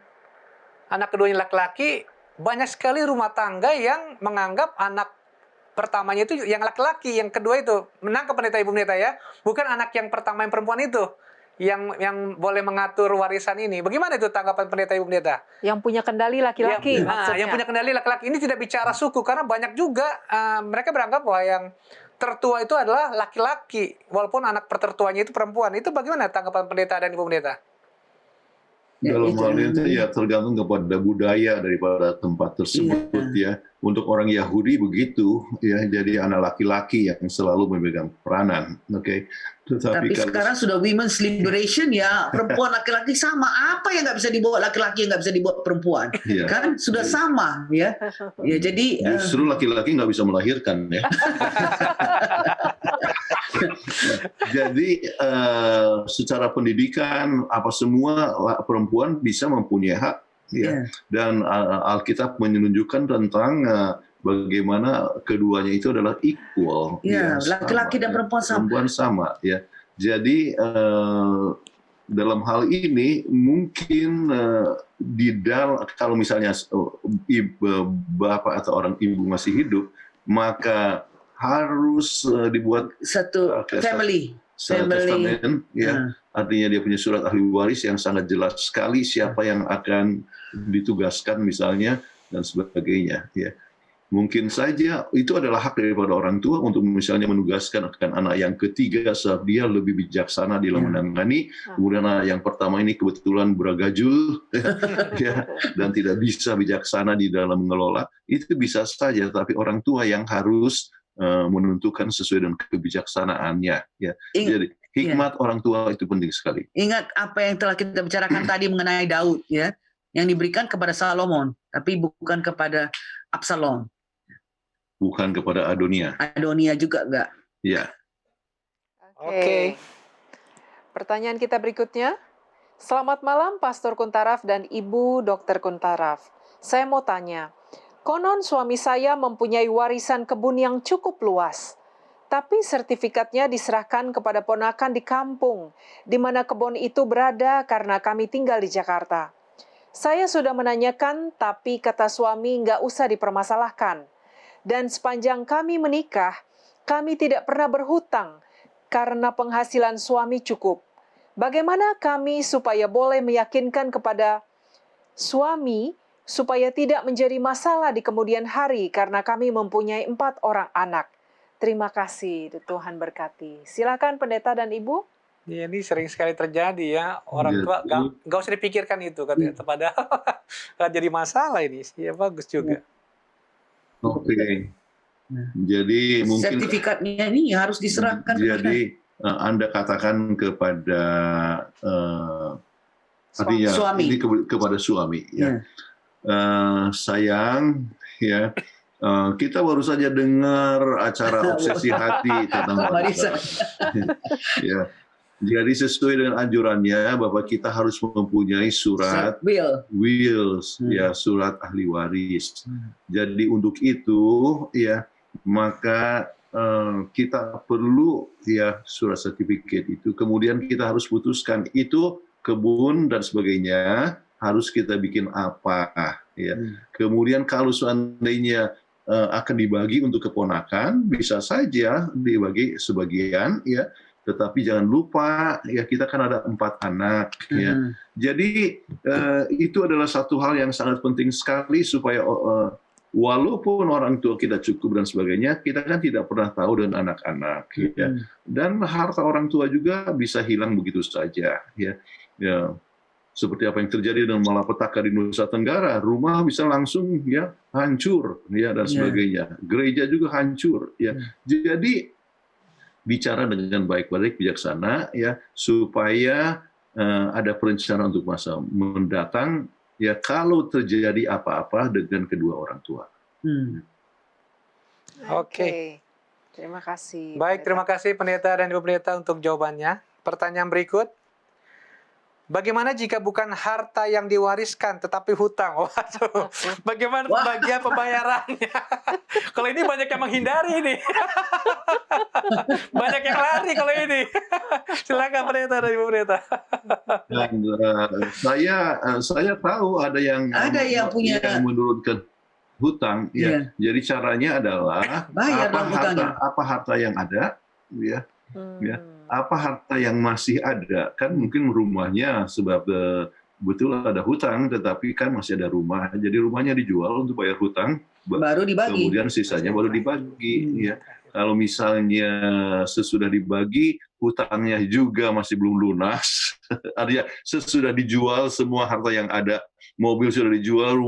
anak keduanya laki-laki, banyak sekali rumah tangga yang menganggap anak pertamanya itu yang laki-laki, yang kedua itu, menangkap Pendeta Ibu Pendeta, ya, bukan anak yang pertama yang perempuan itu yang boleh mengatur warisan ini. Bagaimana itu tanggapan Pendeta Ibu Pendeta?
Yang punya kendali laki-laki,
yang punya kendali laki-laki. Ini tidak bicara suku, karena banyak juga mereka beranggap bahwa yang tertua itu adalah laki-laki, walaupun anak pertertuanya itu perempuan. Itu bagaimana tanggapan Pendeta dan Ibu Pendeta?
Dalam
itu.
hal itu ya tergantung kepada budaya daripada tempat tersebut ya. Untuk orang Yahudi begitu ya, jadi anak laki-laki yang selalu memegang peranan, oke.
Tapi
kalau
sekarang sudah women's liberation ya, perempuan laki-laki sama. Apa yang nggak bisa dibawa laki-laki yang nggak bisa dibawa perempuan?
Iya.
Kan sudah sama ya. Ya jadi
justru laki-laki nggak bisa melahirkan ya. Jadi secara pendidikan apa semua perempuan bisa mempunyai hak ya. Dan Alkitab menunjukkan tentang bagaimana keduanya itu adalah equal.
ya,
sama,
laki-laki dan perempuan sama.
Perempuan sama ya. Jadi dalam hal ini mungkin kalau misalnya bapak atau orang ibu masih hidup, maka harus dibuat
Satu family.
testament ya. Artinya dia punya surat ahli waris yang sangat jelas sekali siapa yang akan ditugaskan misalnya dan sebagainya ya. Mungkin saja itu adalah hak daripada orang tua untuk misalnya menugaskan akan anak yang ketiga sebab dia lebih bijaksana dalam menangani. Kemudian anak yang pertama ini kebetulan beragajul ya, dan tidak bisa bijaksana di dalam mengelola. Itu bisa saja, tapi orang tua yang harus menentukan sesuai dengan kebijaksanaannya ya. Jadi hikmat orang tua itu penting sekali.
Ingat apa yang telah kita bicarakan tadi mengenai Daud ya, yang diberikan kepada Salomon, tapi bukan kepada Absalom.
Bukan kepada Adonia.
Adonia juga enggak.
Ya.
Oke. Pertanyaan kita berikutnya. Selamat malam Pastor Kuntaraf dan Ibu Dr. Kuntaraf. Saya mau tanya, konon suami saya mempunyai warisan kebun yang cukup luas, tapi sertifikatnya diserahkan kepada ponakan di kampung, di mana kebun itu berada karena kami tinggal di Jakarta. Saya sudah menanyakan, tapi kata suami nggak usah dipermasalahkan. Dan sepanjang kami menikah, kami tidak pernah berhutang karena penghasilan suami cukup. Bagaimana kami supaya boleh meyakinkan kepada suami supaya tidak menjadi masalah di kemudian hari karena kami mempunyai 4 orang anak. Terima kasih, Tuhan berkati. Silakan pendeta dan ibu.
Ya, ini sering sekali terjadi ya, orang tua nggak usah dipikirkan itu katanya, padahal nggak jadi masalah ini. Ya bagus juga.
Oke. Jadi mungkin
Sertifikatnya ini harus diserahkan
jadi Anda katakan kepada artinya
suami.
ini kepada suami ya. Sayang ya, kita baru saja dengar acara obsesi hati tentang
Marisa.
ya. Jadi sesuai dengan anjurannya bahwa kita harus mempunyai surat wills ya, surat ahli waris. Jadi untuk itu ya, maka kita perlu ya surat sertifikat itu. Kemudian kita harus putuskan itu kebun dan sebagainya harus kita bikin apa ya. Kemudian kalau seandainya akan dibagi untuk keponakan, bisa saja dibagi sebagian ya. Tetapi jangan lupa ya, kita kan ada 4 anak ya. Jadi itu adalah satu hal yang sangat penting sekali supaya walaupun orang tua kita cukup dan sebagainya, kita kan tidak pernah tahu dengan anak-anak ya. Dan harta orang tua juga bisa hilang begitu saja ya. Ya. Seperti apa yang terjadi dengan malapetaka di Nusa Tenggara, rumah bisa langsung ya hancur ya dan sebagainya. Gereja juga hancur ya. Jadi bicara dengan baik-baik, bijaksana ya, supaya ada perencanaan untuk masa mendatang ya kalau terjadi apa-apa dengan kedua orang tua.
Oke. Terima kasih.
Baik, terima kasih pendeta dan ibu pendeta untuk jawabannya. Pertanyaan berikut. Bagaimana jika bukan harta yang diwariskan tetapi hutang? Waduh, bagaimana pembagian pembayarannya? Kalau ini banyak yang menghindari ini. Banyak yang lari kalau ini. Silakan pendeta dan ibu pendeta.
Dan saya tahu ada yang
punya
yang menurunkan hutang ya. Jadi caranya adalah
bayar hutangnya.
apa harta yang ada ya. Ya, apa harta yang masih ada, kan mungkin rumahnya sebab betul ada hutang, tetapi kan masih ada rumah, jadi rumahnya dijual untuk bayar hutang,
baru dibagi.
Kemudian sisanya baru dibagi. Ya. Kalau misalnya sesudah dibagi hutangnya juga masih belum lunas. Artinya sesudah dijual semua harta yang ada, mobil sudah dijual,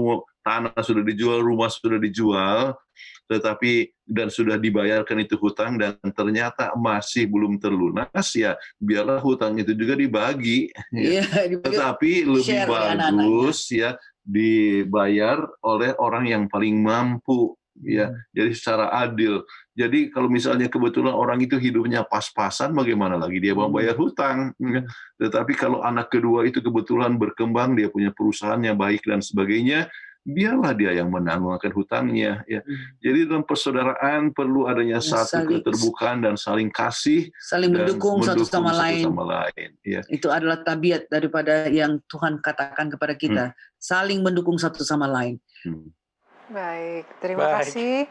tanah sudah dijual, rumah sudah dijual, tetapi dan sudah dibayarkan itu hutang dan ternyata masih belum terlunas, ya biarlah hutang itu juga dibagi. Ya. Tetapi lebih bagus ya dibayar oleh orang yang paling mampu. Ya, jadi secara adil. Jadi kalau misalnya kebetulan orang itu hidupnya pas-pasan, bagaimana lagi dia mau bayar hutang? Ya. Tetapi kalau anak kedua itu kebetulan berkembang, dia punya perusahaannya baik dan sebagainya, biarlah dia yang menanggung akan hutangnya. Ya. Jadi dalam persaudaraan perlu adanya satu keterbukaan dan saling kasih,
saling mendukung satu sama lain.
Ya.
Itu adalah tabiat daripada yang Tuhan katakan kepada kita, saling mendukung satu sama lain.
Baik, terima kasih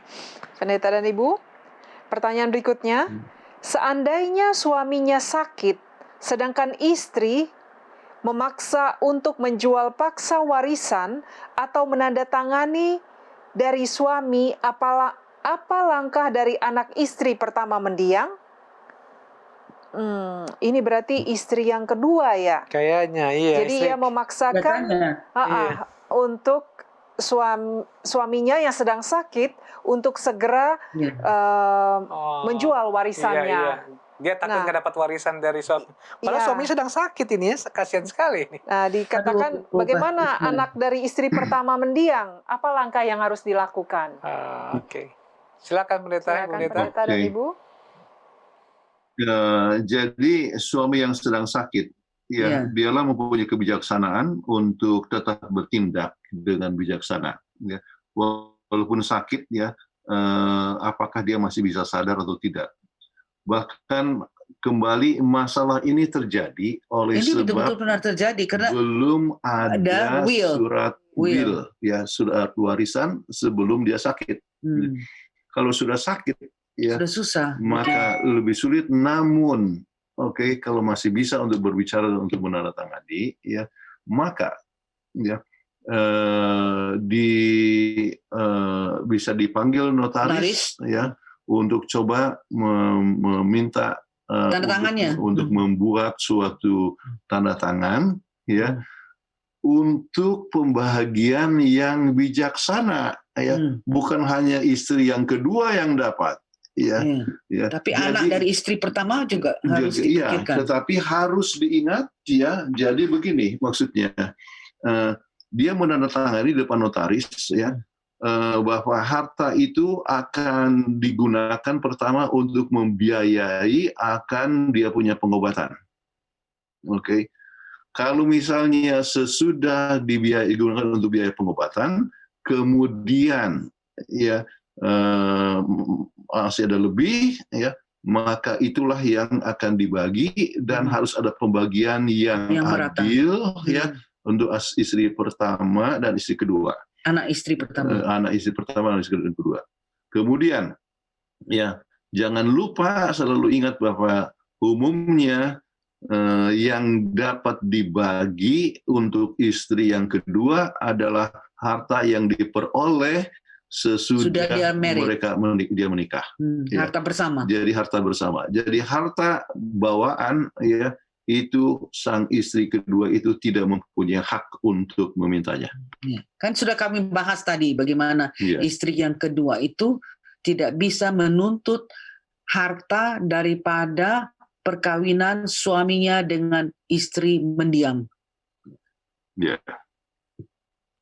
Pendeta dan Ibu. Pertanyaan berikutnya, seandainya suaminya sakit, sedangkan istri memaksa untuk menjual paksa warisan atau menandatangani dari suami, apa langkah dari anak istri pertama mendiang? Ini berarti istri yang kedua ya?
Kayaknya, iya.
Jadi ia memaksakan untuk suaminya yang sedang sakit untuk segera menjual warisannya.
Iya. Dia takut nggak dapat warisan dari suami. Padahal suami sedang sakit ini ya, kasihan sekali.
Nah, dikatakan bagaimana anak dari istri pertama mendiang? Apa langkah yang harus dilakukan?
Oke. Silakan Pendeta.
Pendeta dan Ibu.
Jadi suami yang sedang sakit, ya, dialah mempunyai kebijaksanaan untuk tetap bertindak dengan bijaksana. Ya. Walaupun sakit, ya, apakah dia masih bisa sadar atau tidak? Bahkan kembali masalah ini terjadi oleh sebab
betul-betul benar terjadi karena
belum ada surat will, ya, surat warisan sebelum dia sakit. Kalau sudah sakit, ya,
sudah susah,
maka lebih sulit. Namun kalau masih bisa untuk berbicara dan untuk menandatangani, ya, maka ya bisa dipanggil notaris, ya, untuk coba meminta
tanda tangannya
untuk membuat suatu tanda tangan, ya, untuk pembahagian yang bijaksana, ya, bukan hanya istri yang kedua yang dapat. Ya.
Tapi anak dari istri pertama juga harus dipikirkan.
Tetapi harus diingat, ya. Jadi begini maksudnya, dia menandatangani di depan notaris, ya, bahwa harta itu akan digunakan pertama untuk membiayai akan dia punya pengobatan. Kalau misalnya sesudah digunakan untuk biaya pengobatan, kemudian ya masih ada lebih, ya, maka itulah yang akan dibagi dan harus ada pembagian yang adil, ya, untuk istri pertama dan istri kedua.
Anak istri pertama dan istri
kedua. Kemudian, ya, jangan lupa selalu ingat bahwa umumnya yang dapat dibagi untuk istri yang kedua adalah harta yang diperoleh sesudah dia menikah.
Harta bersama.
Jadi harta bersama. Jadi harta bawaan, ya, itu sang istri kedua itu tidak mempunyai hak untuk memintanya.
Kan sudah kami bahas tadi bagaimana istri yang kedua itu tidak bisa menuntut harta daripada perkawinan suaminya dengan istri mendiang.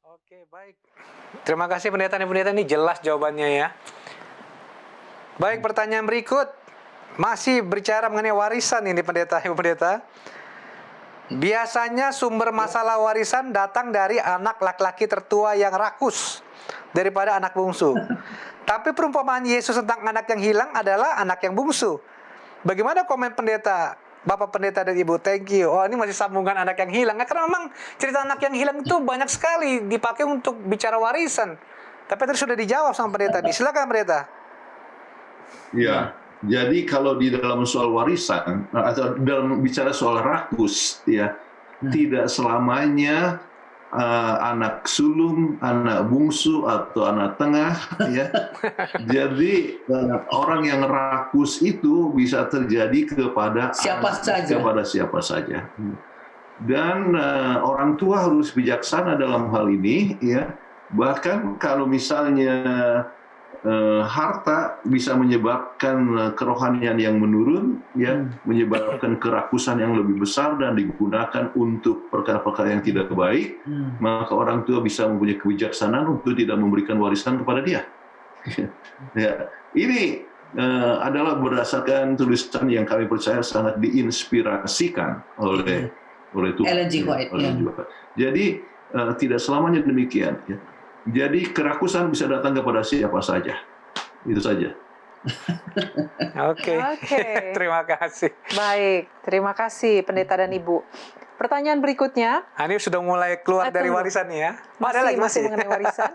Oke, baik. Terima kasih pendeta ini jelas jawabannya ya. Baik, pertanyaan berikut. Masih bicara mengenai warisan ini pendeta, Ibu Pendeta. Biasanya sumber masalah warisan datang dari anak laki-laki tertua yang rakus daripada anak bungsu. Tapi perumpamaan Yesus tentang anak yang hilang adalah anak yang bungsu. Bagaimana komen pendeta, Bapak Pendeta dan Ibu? Thank you. Oh, ini masih sambungan anak yang hilang. Karena memang cerita anak yang hilang itu banyak sekali dipakai untuk bicara warisan. Tapi tadi sudah dijawab sama pendeta. Silakan pendeta.
Ya. Jadi kalau di dalam soal warisan atau dalam bicara soal rakus, ya, tidak selamanya anak sulung, anak bungsu atau anak tengah, ya. Jadi orang yang rakus itu bisa terjadi kepada siapa saja. Dan orang tua harus bijaksana dalam hal ini, ya. Bahkan kalau misalnya harta bisa menyebabkan kerohanian yang menurun, ya, menyebabkan kerakusan yang lebih besar dan digunakan untuk perkara-perkara yang tidak baik, maka orang tua bisa mempunyai kebijaksanaan untuk tidak memberikan warisan kepada dia. Ya, ini adalah berdasarkan tulisan yang kami percaya sangat diinspirasikan oleh Tuhan.
Ellen G. White.
Jadi tidak selamanya demikian. Ya. Jadi kerakusan bisa datang kepada siapa saja. Itu saja.
Oke. Terima kasih.
Baik, terima kasih Pendeta dan Ibu. Pertanyaan berikutnya.
Ini sudah mulai keluar dari warisan ya.
Masih mengenai warisan.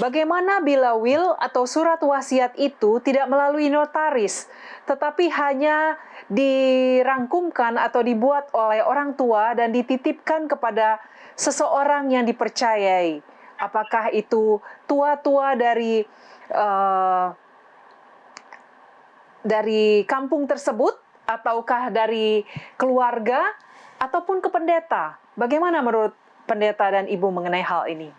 Bagaimana bila will atau surat wasiat itu tidak melalui notaris, tetapi hanya dirangkumkan atau dibuat oleh orang tua dan dititipkan kepada seseorang yang dipercayai? Apakah itu tua-tua dari kampung tersebut, ataukah dari keluarga, ataupun ke pendeta? Bagaimana menurut pendeta dan ibu mengenai hal ini?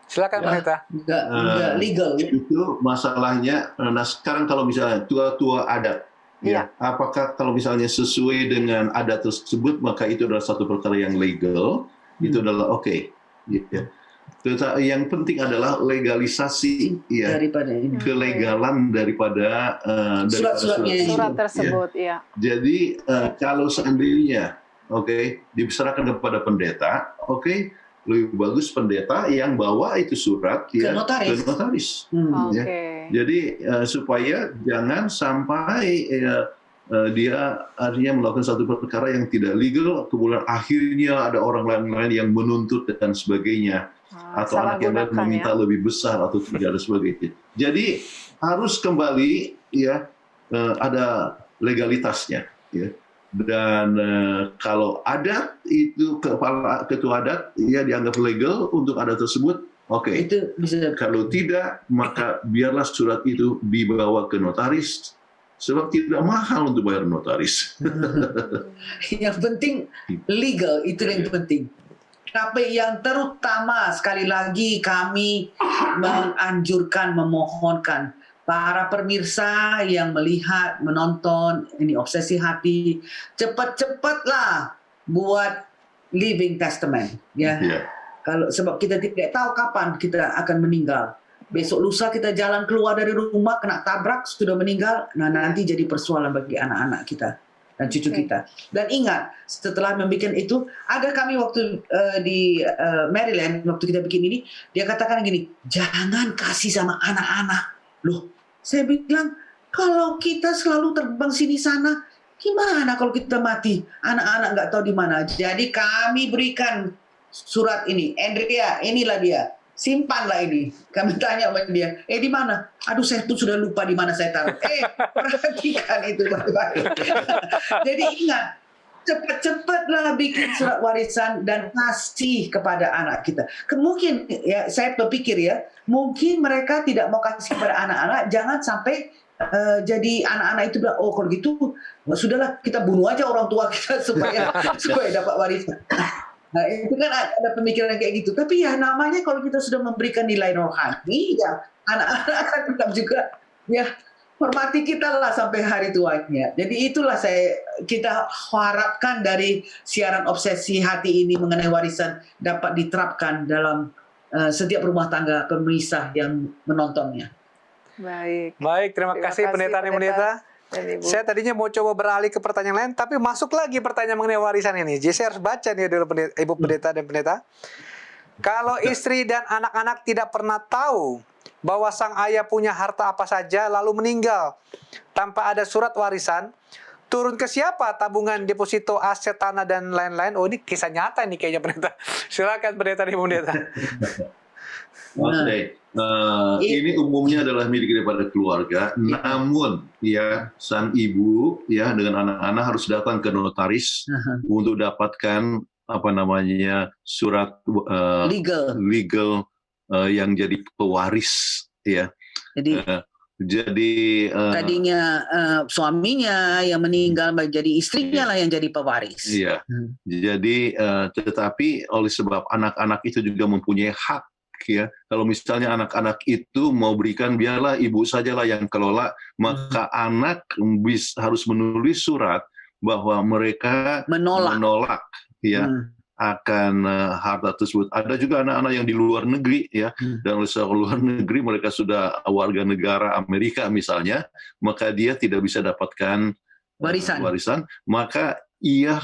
Silakan pendeta.
Enggak legal.
Itu masalahnya. Nah sekarang kalau misalnya tua-tua adat, ya, apakah kalau misalnya sesuai dengan adat tersebut, maka itu adalah satu perkara yang legal, itu adalah oke. Ya. Yang penting adalah legalisasi, ya, kelegalan daripada
surat tersebut, ya.
Jadi kalau seandainya, diserahkan kepada pendeta, lebih bagus pendeta yang bawa itu surat ke notaris. Ya. Jadi supaya jangan sampai dia artinya melakukan satu perkara yang tidak legal, kemudian akhirnya ada orang lain yang menuntut dan sebagainya, atau anak yang lain meminta lebih besar atau tidak ada sebagainya. Jadi harus kembali, ya, ada legalitasnya, ya. Dan kalau adat itu kepala ketua adat, ya, dianggap legal untuk adat tersebut, itu bisa. Kalau tidak, maka biarlah surat itu dibawa ke notaris. Sebab tidak mahal untuk bayar notaris.
Yang penting legal, itu yang penting. Tapi yang terutama sekali lagi kami menganjurkan, memohonkan para pemirsa yang melihat, menonton ini Obsesi Hati, cepat-cepatlah buat living testament, ya. Kalau sebab kita tidak tahu kapan kita akan meninggal. Besok lusa kita jalan keluar dari rumah, kena tabrak, sudah meninggal. Nah, nanti jadi persoalan bagi anak-anak kita dan cucu kita. Dan ingat, setelah membuat itu, ada kami waktu di Maryland, waktu kita bikin ini, dia katakan gini, jangan kasih sama anak-anak. Loh, saya bilang, kalau kita selalu terbang sini sana, gimana kalau kita mati? Anak-anak nggak tahu di mana. Jadi kami berikan surat ini, Andrea, inilah dia. Simpanlah ini. Kami tanya sama dia, di mana? Aduh, saya pun sudah lupa di mana saya taruh. Perhatikan itu baik-baik. Jadi ingat, cepat-cepatlah bikin surat warisan dan kasih kepada anak kita. Mungkin, ya, saya berpikir, ya, mungkin mereka tidak mau kasih kepada anak-anak, jangan sampai jadi anak-anak itu bilang, kalau gitu, sudahlah kita bunuh aja orang tua kita supaya dapat warisan. Nah, itu kan ada pemikiran kayak gitu. Tapi ya namanya kalau kita sudah memberikan nilai rohani, ya anak-anak akan tetap juga, ya, hormati kita lah sampai hari tuanya. Jadi itulah kita harapkan dari siaran Obsesi Hati ini mengenai warisan dapat diterapkan dalam setiap rumah tangga pemirsa yang menontonnya.
Baik, terima kasih pendeta. Saya tadinya mau coba beralih ke pertanyaan lain, tapi masuk lagi pertanyaan mengenai warisan ini. Jadi saya harus baca nih dulu Ibu Pendeta dan Pendeta. Kalau istri dan anak-anak tidak pernah tahu bahwa sang ayah punya harta apa saja lalu meninggal tanpa ada surat warisan, turun ke siapa tabungan, deposito, aset, tanah, dan lain-lain? Oh, ini kisah nyata nih kayaknya Pendeta. Silakan Pendeta dan Ibu Pendeta.
Ini umumnya adalah milik daripada keluarga, namun ya sang ibu, ya, dengan anak-anak harus datang ke notaris untuk dapatkan surat
legal.
yang jadi pewaris, ya.
Jadi tadinya suaminya yang meninggal menjadi istrinya lah yang jadi pewaris.
Iya. Jadi tetapi oleh sebab anak-anak itu juga mempunyai hak, ya. Kalau misalnya anak-anak itu mau berikan, biarlah ibu sajalah yang kelola, maka anak harus menulis surat bahwa mereka menolak, ya. Akan harta tersebut. Ada juga anak-anak yang di luar negeri, ya, dan oleh sebab luar negeri mereka sudah warga negara Amerika misalnya, maka dia tidak bisa dapatkan warisan, maka ia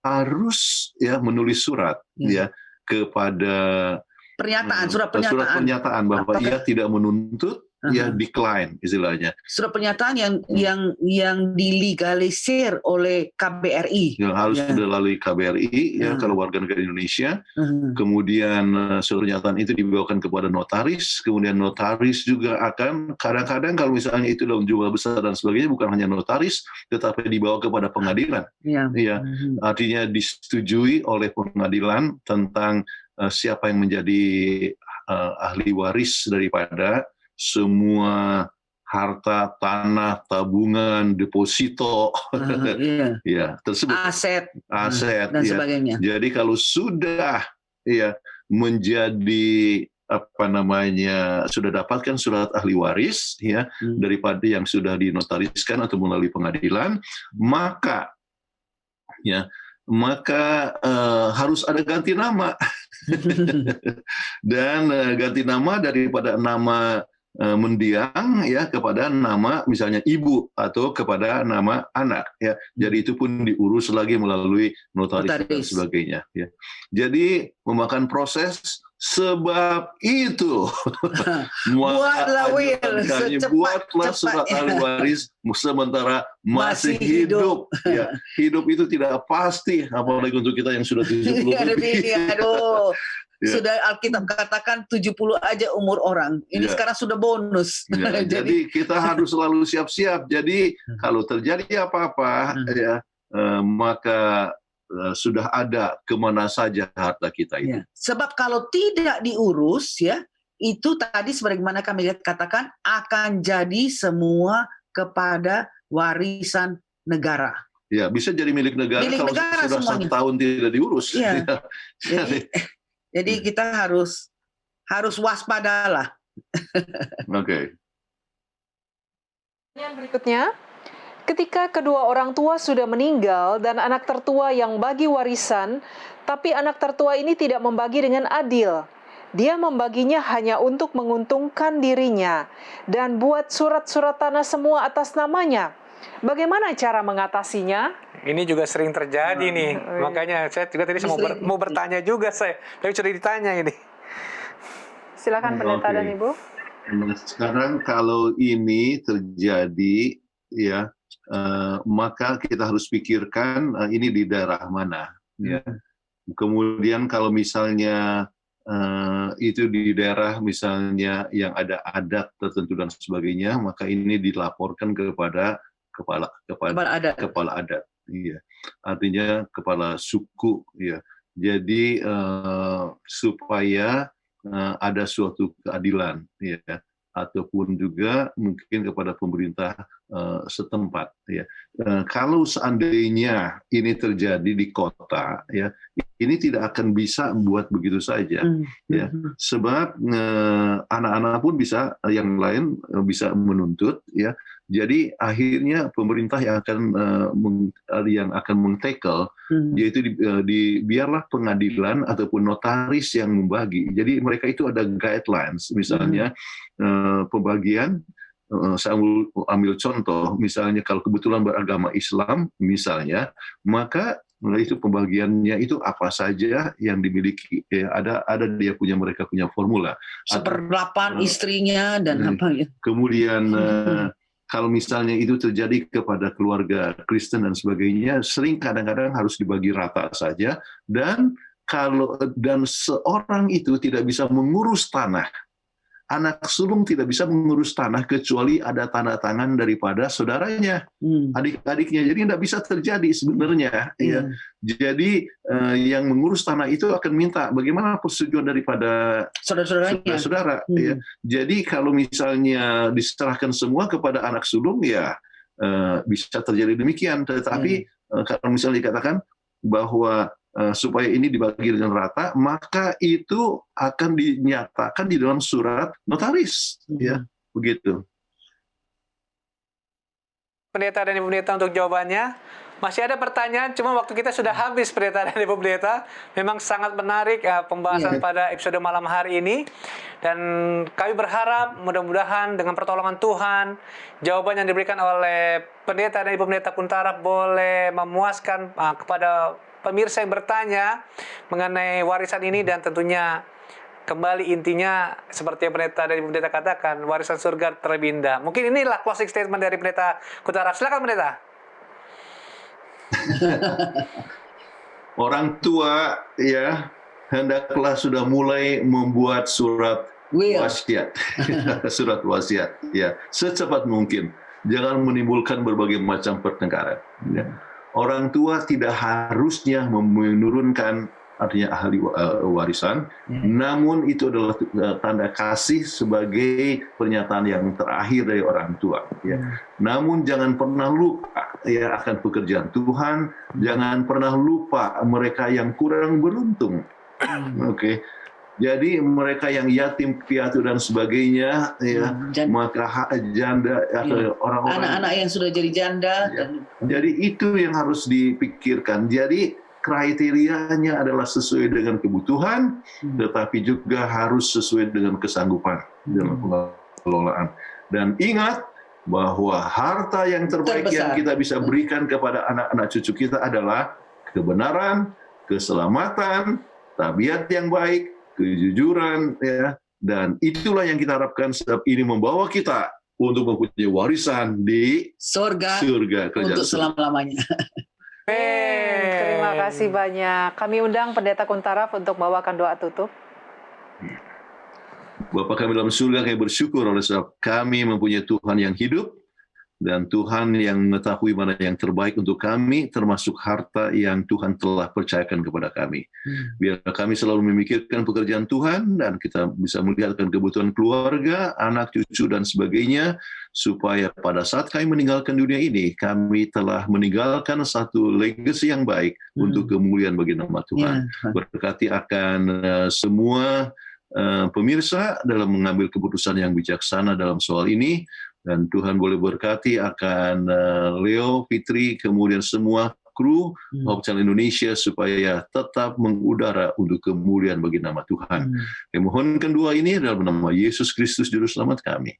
harus, ya, menulis surat, ya, kepada surat pernyataan bahwa ia tidak menuntut, ya, decline istilahnya.
Surat pernyataan yang dilegalisir oleh KBRI.
Yang harus melalui KBRI, ya, kalau warga negara Indonesia. Kemudian surat pernyataan itu dibawakan kepada notaris. Kemudian notaris juga akan kadang-kadang kalau misalnya itu dalam jumlah besar dan sebagainya, bukan hanya notaris, tetapi dibawa kepada pengadilan. Ya, artinya disetujui oleh pengadilan tentang siapa yang menjadi ahli waris daripada semua harta, tanah, tabungan, deposito, ya, tersebut, aset
dan sebagainya.
Jadi kalau sudah, ya, menjadi sudah dapatkan surat ahli waris, ya, daripada yang sudah dinotariskan atau melalui pengadilan, maka harus ada ganti nama. Dan ganti nama daripada nama mendiang, ya, kepada nama misalnya ibu atau kepada nama anak, ya. Jadi itu pun diurus lagi melalui notaris dan sebagainya, ya. Jadi memakan proses. Sebab itu
buatlah
surat ahli waris sementara masih hidup. Ya, hidup itu tidak pasti, apalagi untuk kita yang sudah 70 lebih.
Ya. Sudah Alkitab katakan 70 aja umur orang. Ini sekarang sudah bonus.
Ya, jadi kita harus selalu siap-siap. Jadi kalau terjadi apa-apa, ya, maka sudah ada kemana saja harta kita itu.
Ya. Sebab kalau tidak diurus, ya, itu tadi sebagaimana kami katakan akan jadi semua kepada warisan negara.
Ya, bisa jadi milik negara kalau sudah semuanya. 1 tahun tidak diurus.
Ya. Jadi kita harus waspadalah.
Oke.
Yang berikutnya, ketika kedua orang tua sudah meninggal dan anak tertua yang bagi warisan, tapi anak tertua ini tidak membagi dengan adil. Dia membaginya hanya untuk menguntungkan dirinya dan buat surat-surat tanah semua atas namanya. Bagaimana cara mengatasinya?
Ini juga sering terjadi nih. Makanya saya juga tadi mau bertanya juga tapi sudah ditanya ini.
Silakan pendeta dan Ibu.
Sekarang kalau ini terjadi, ya, maka kita harus pikirkan ini di daerah mana, ya. Kemudian kalau misalnya itu di daerah misalnya yang ada adat tertentu dan sebagainya, maka ini dilaporkan kepada kepala adat, iya. Artinya kepala suku, ya. Jadi supaya ada suatu keadilan, ya, ataupun juga mungkin kepada pemerintah setempat, ya. Kalau seandainya ini terjadi di kota, ya, ini tidak akan bisa buat begitu saja, ya. Sebab anak-anak pun bisa, yang lain bisa menuntut, ya. Jadi akhirnya pemerintah yang akan meng-tackle, yaitu biarlah pengadilan ataupun notaris yang membagi. Jadi mereka itu ada guidelines, misalnya pembagian. Saya ambil contoh, misalnya kalau kebetulan beragama Islam, misalnya, maka itu pembagiannya itu apa saja yang dimiliki. Mereka punya formula.
1/8 istrinya dan apa ya.
Kemudian kalau misalnya itu terjadi kepada keluarga Kristen dan sebagainya, sering kadang-kadang harus dibagi rata saja, dan seorang itu tidak bisa mengurus tanah anak sulung tidak bisa mengurus tanah kecuali ada tanda tangan daripada saudaranya, adik-adiknya. Jadi tidak bisa terjadi sebenarnya. Ya. Jadi yang mengurus tanah itu akan minta bagaimana persetujuan daripada saudara-saudara. Ya. Jadi kalau misalnya diserahkan semua kepada anak sulung, ya bisa terjadi demikian. Tetapi kalau misalnya dikatakan bahwa supaya ini dibagi dengan rata, maka itu akan dinyatakan di dalam surat notaris, ya begitu.
Pendeta dan Ibu Pendeta untuk jawabannya. Masih ada pertanyaan, cuma waktu kita sudah habis, Pendeta dan Ibu Pendeta. Memang sangat menarik pembahasan pada episode malam hari ini. Dan kami berharap mudah-mudahan dengan pertolongan Tuhan, jawaban yang diberikan oleh Pendeta dan Ibu Pendeta Kuntaraf boleh memuaskan kepada pemirsa yang bertanya mengenai warisan ini, dan tentunya kembali intinya seperti yang Pendeta dan Ibu Pendeta katakan, warisan surga terlebih indah. Mungkin inilah closing statement dari Pendeta Kuntaraf. Silakan Pendeta.
Orang tua ya hendaklah sudah mulai membuat surat wasiat. Surat wasiat ya secepat mungkin. Jangan menimbulkan berbagai macam pertengkaran. Ya. Orang tua tidak harusnya menurunkan artinya ahli warisan, namun itu adalah tanda kasih sebagai pernyataan yang terakhir dari orang tua. Ya. Namun jangan pernah lupa ya akan pekerjaan Tuhan, jangan pernah lupa mereka yang kurang beruntung. Oke. Jadi mereka yang yatim piatu dan sebagainya, ya, maka janda atau orang-orang
anak-anak yang sudah jadi janda.
Ya. Jadi itu yang harus dipikirkan. Jadi kriterianya adalah sesuai dengan kebutuhan, tetapi juga harus sesuai dengan kesanggupan dalam pengelolaan. Dan ingat bahwa harta yang terbaik yang kita bisa berikan kepada anak-anak cucu kita adalah kebenaran, keselamatan, tabiat yang baik, kejujuran, ya, dan itulah yang kita harapkan sebab ini membawa kita untuk mempunyai warisan di surga
untuk selama-lamanya.
Terima kasih banyak. Kami undang Pendeta Kuntaraf untuk bawakan doa tutup.
Bapa kami dalam surga, kami bersyukur oleh sebab kami mempunyai Tuhan yang hidup, dan Tuhan yang mengetahui mana yang terbaik untuk kami, termasuk harta yang Tuhan telah percayakan kepada kami. Biar kami selalu memikirkan pekerjaan Tuhan, dan kita bisa melihatkan kebutuhan keluarga, anak, cucu, dan sebagainya, supaya pada saat kami meninggalkan dunia ini, kami telah meninggalkan satu legacy yang baik untuk kemuliaan bagi nama Tuhan. Berkati akan semua pemirsa dalam mengambil keputusan yang bijaksana dalam soal ini, dan Tuhan boleh berkati akan Leo, Fitri, kemudian semua kru Hope Channel Indonesia supaya tetap mengudara untuk kemuliaan bagi nama Tuhan. Kami mohonkan doa ini dalam nama Yesus Kristus Juru Selamat kami.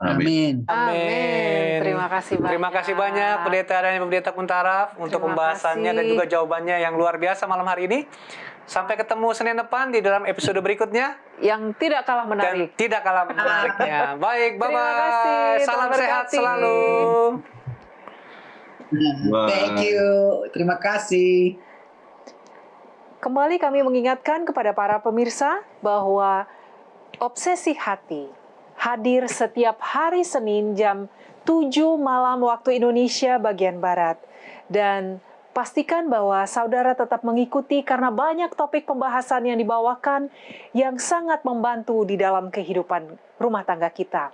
Amin.
Amin. Terima kasih banyak.
Terima kasih banyak Pendeta dan Ibu Pendeta Kuntaraf untuk pembahasannya dan juga jawabannya yang luar biasa malam hari ini. Sampai ketemu Senin depan di dalam episode berikutnya
yang tidak kalah menarik.
Dan tidak kalah menariknya. Baik, bye-bye.
Terima kasih.
Salam sehat selalu.
Thank you. Terima kasih.
Kembali kami mengingatkan kepada para pemirsa bahwa Obsesi Hati hadir setiap hari Senin jam 7 malam waktu Indonesia bagian Barat. Dan pastikan bahwa saudara tetap mengikuti karena banyak topik pembahasan yang dibawakan yang sangat membantu di dalam kehidupan rumah tangga kita.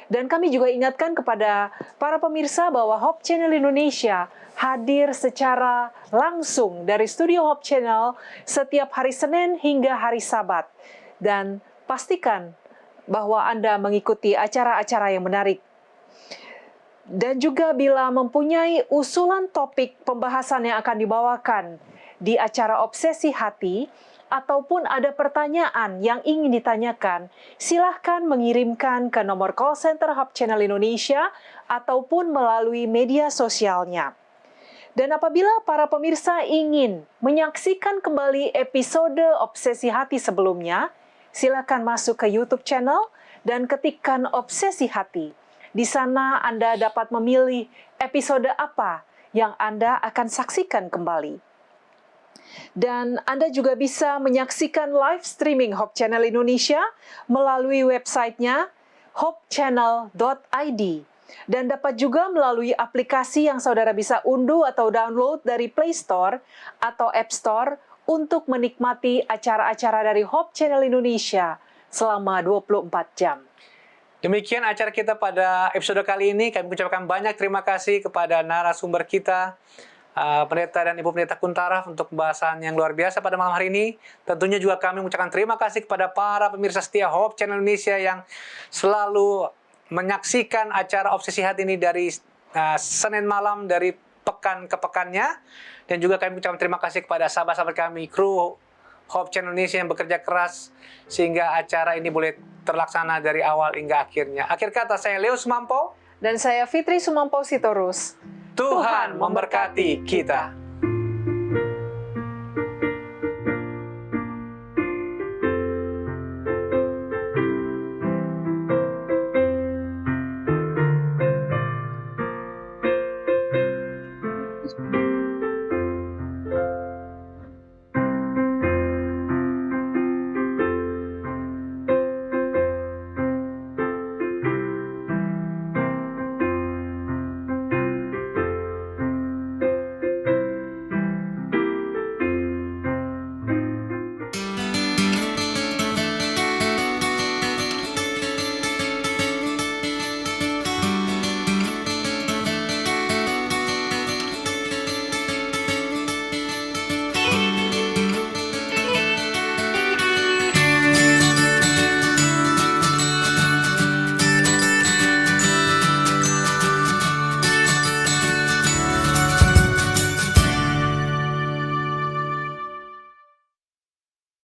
Dan kami juga ingatkan kepada para pemirsa bahwa Hope Channel Indonesia hadir secara langsung dari studio Hope Channel setiap hari Senin hingga hari Sabat. Dan pastikan bahwa Anda mengikuti acara-acara yang menarik. Dan juga bila mempunyai usulan topik pembahasan yang akan dibawakan di acara Obsesi Hati, ataupun ada pertanyaan yang ingin ditanyakan, silahkan mengirimkan ke nomor call center Hope Channel Indonesia ataupun melalui media sosialnya. Dan apabila para pemirsa ingin menyaksikan kembali episode Obsesi Hati sebelumnya, silakan masuk ke YouTube channel dan ketikkan Obsesi Hati. Di sana Anda dapat memilih episode apa yang Anda akan saksikan kembali. Dan Anda juga bisa menyaksikan live streaming Hope Channel Indonesia melalui websitenya hopechannel.id. Dan dapat juga melalui aplikasi yang saudara bisa unduh atau download dari Play Store atau App Store untuk menikmati acara-acara dari Hope Channel Indonesia selama 24 jam.
Demikian acara kita pada episode kali ini. Kami mengucapkan banyak terima kasih kepada narasumber kita, Pendeta dan Ibu Pendeta Kuntara, untuk pembahasan yang luar biasa pada malam hari ini. Tentunya juga kami mengucapkan terima kasih kepada para pemirsa setia Hope Channel Indonesia yang selalu menyaksikan acara Obsesi Hati ini dari Senin malam, dari pekan ke pekannya. Dan juga kami mengucapkan terima kasih kepada sahabat-sahabat kami, kru Hope Channel Indonesia yang bekerja keras sehingga acara ini boleh terlaksana dari awal hingga akhirnya. Akhir kata, saya Leo Sumampo.
Dan saya Fitri Sumampo Sitorus.
Tuhan memberkati kita.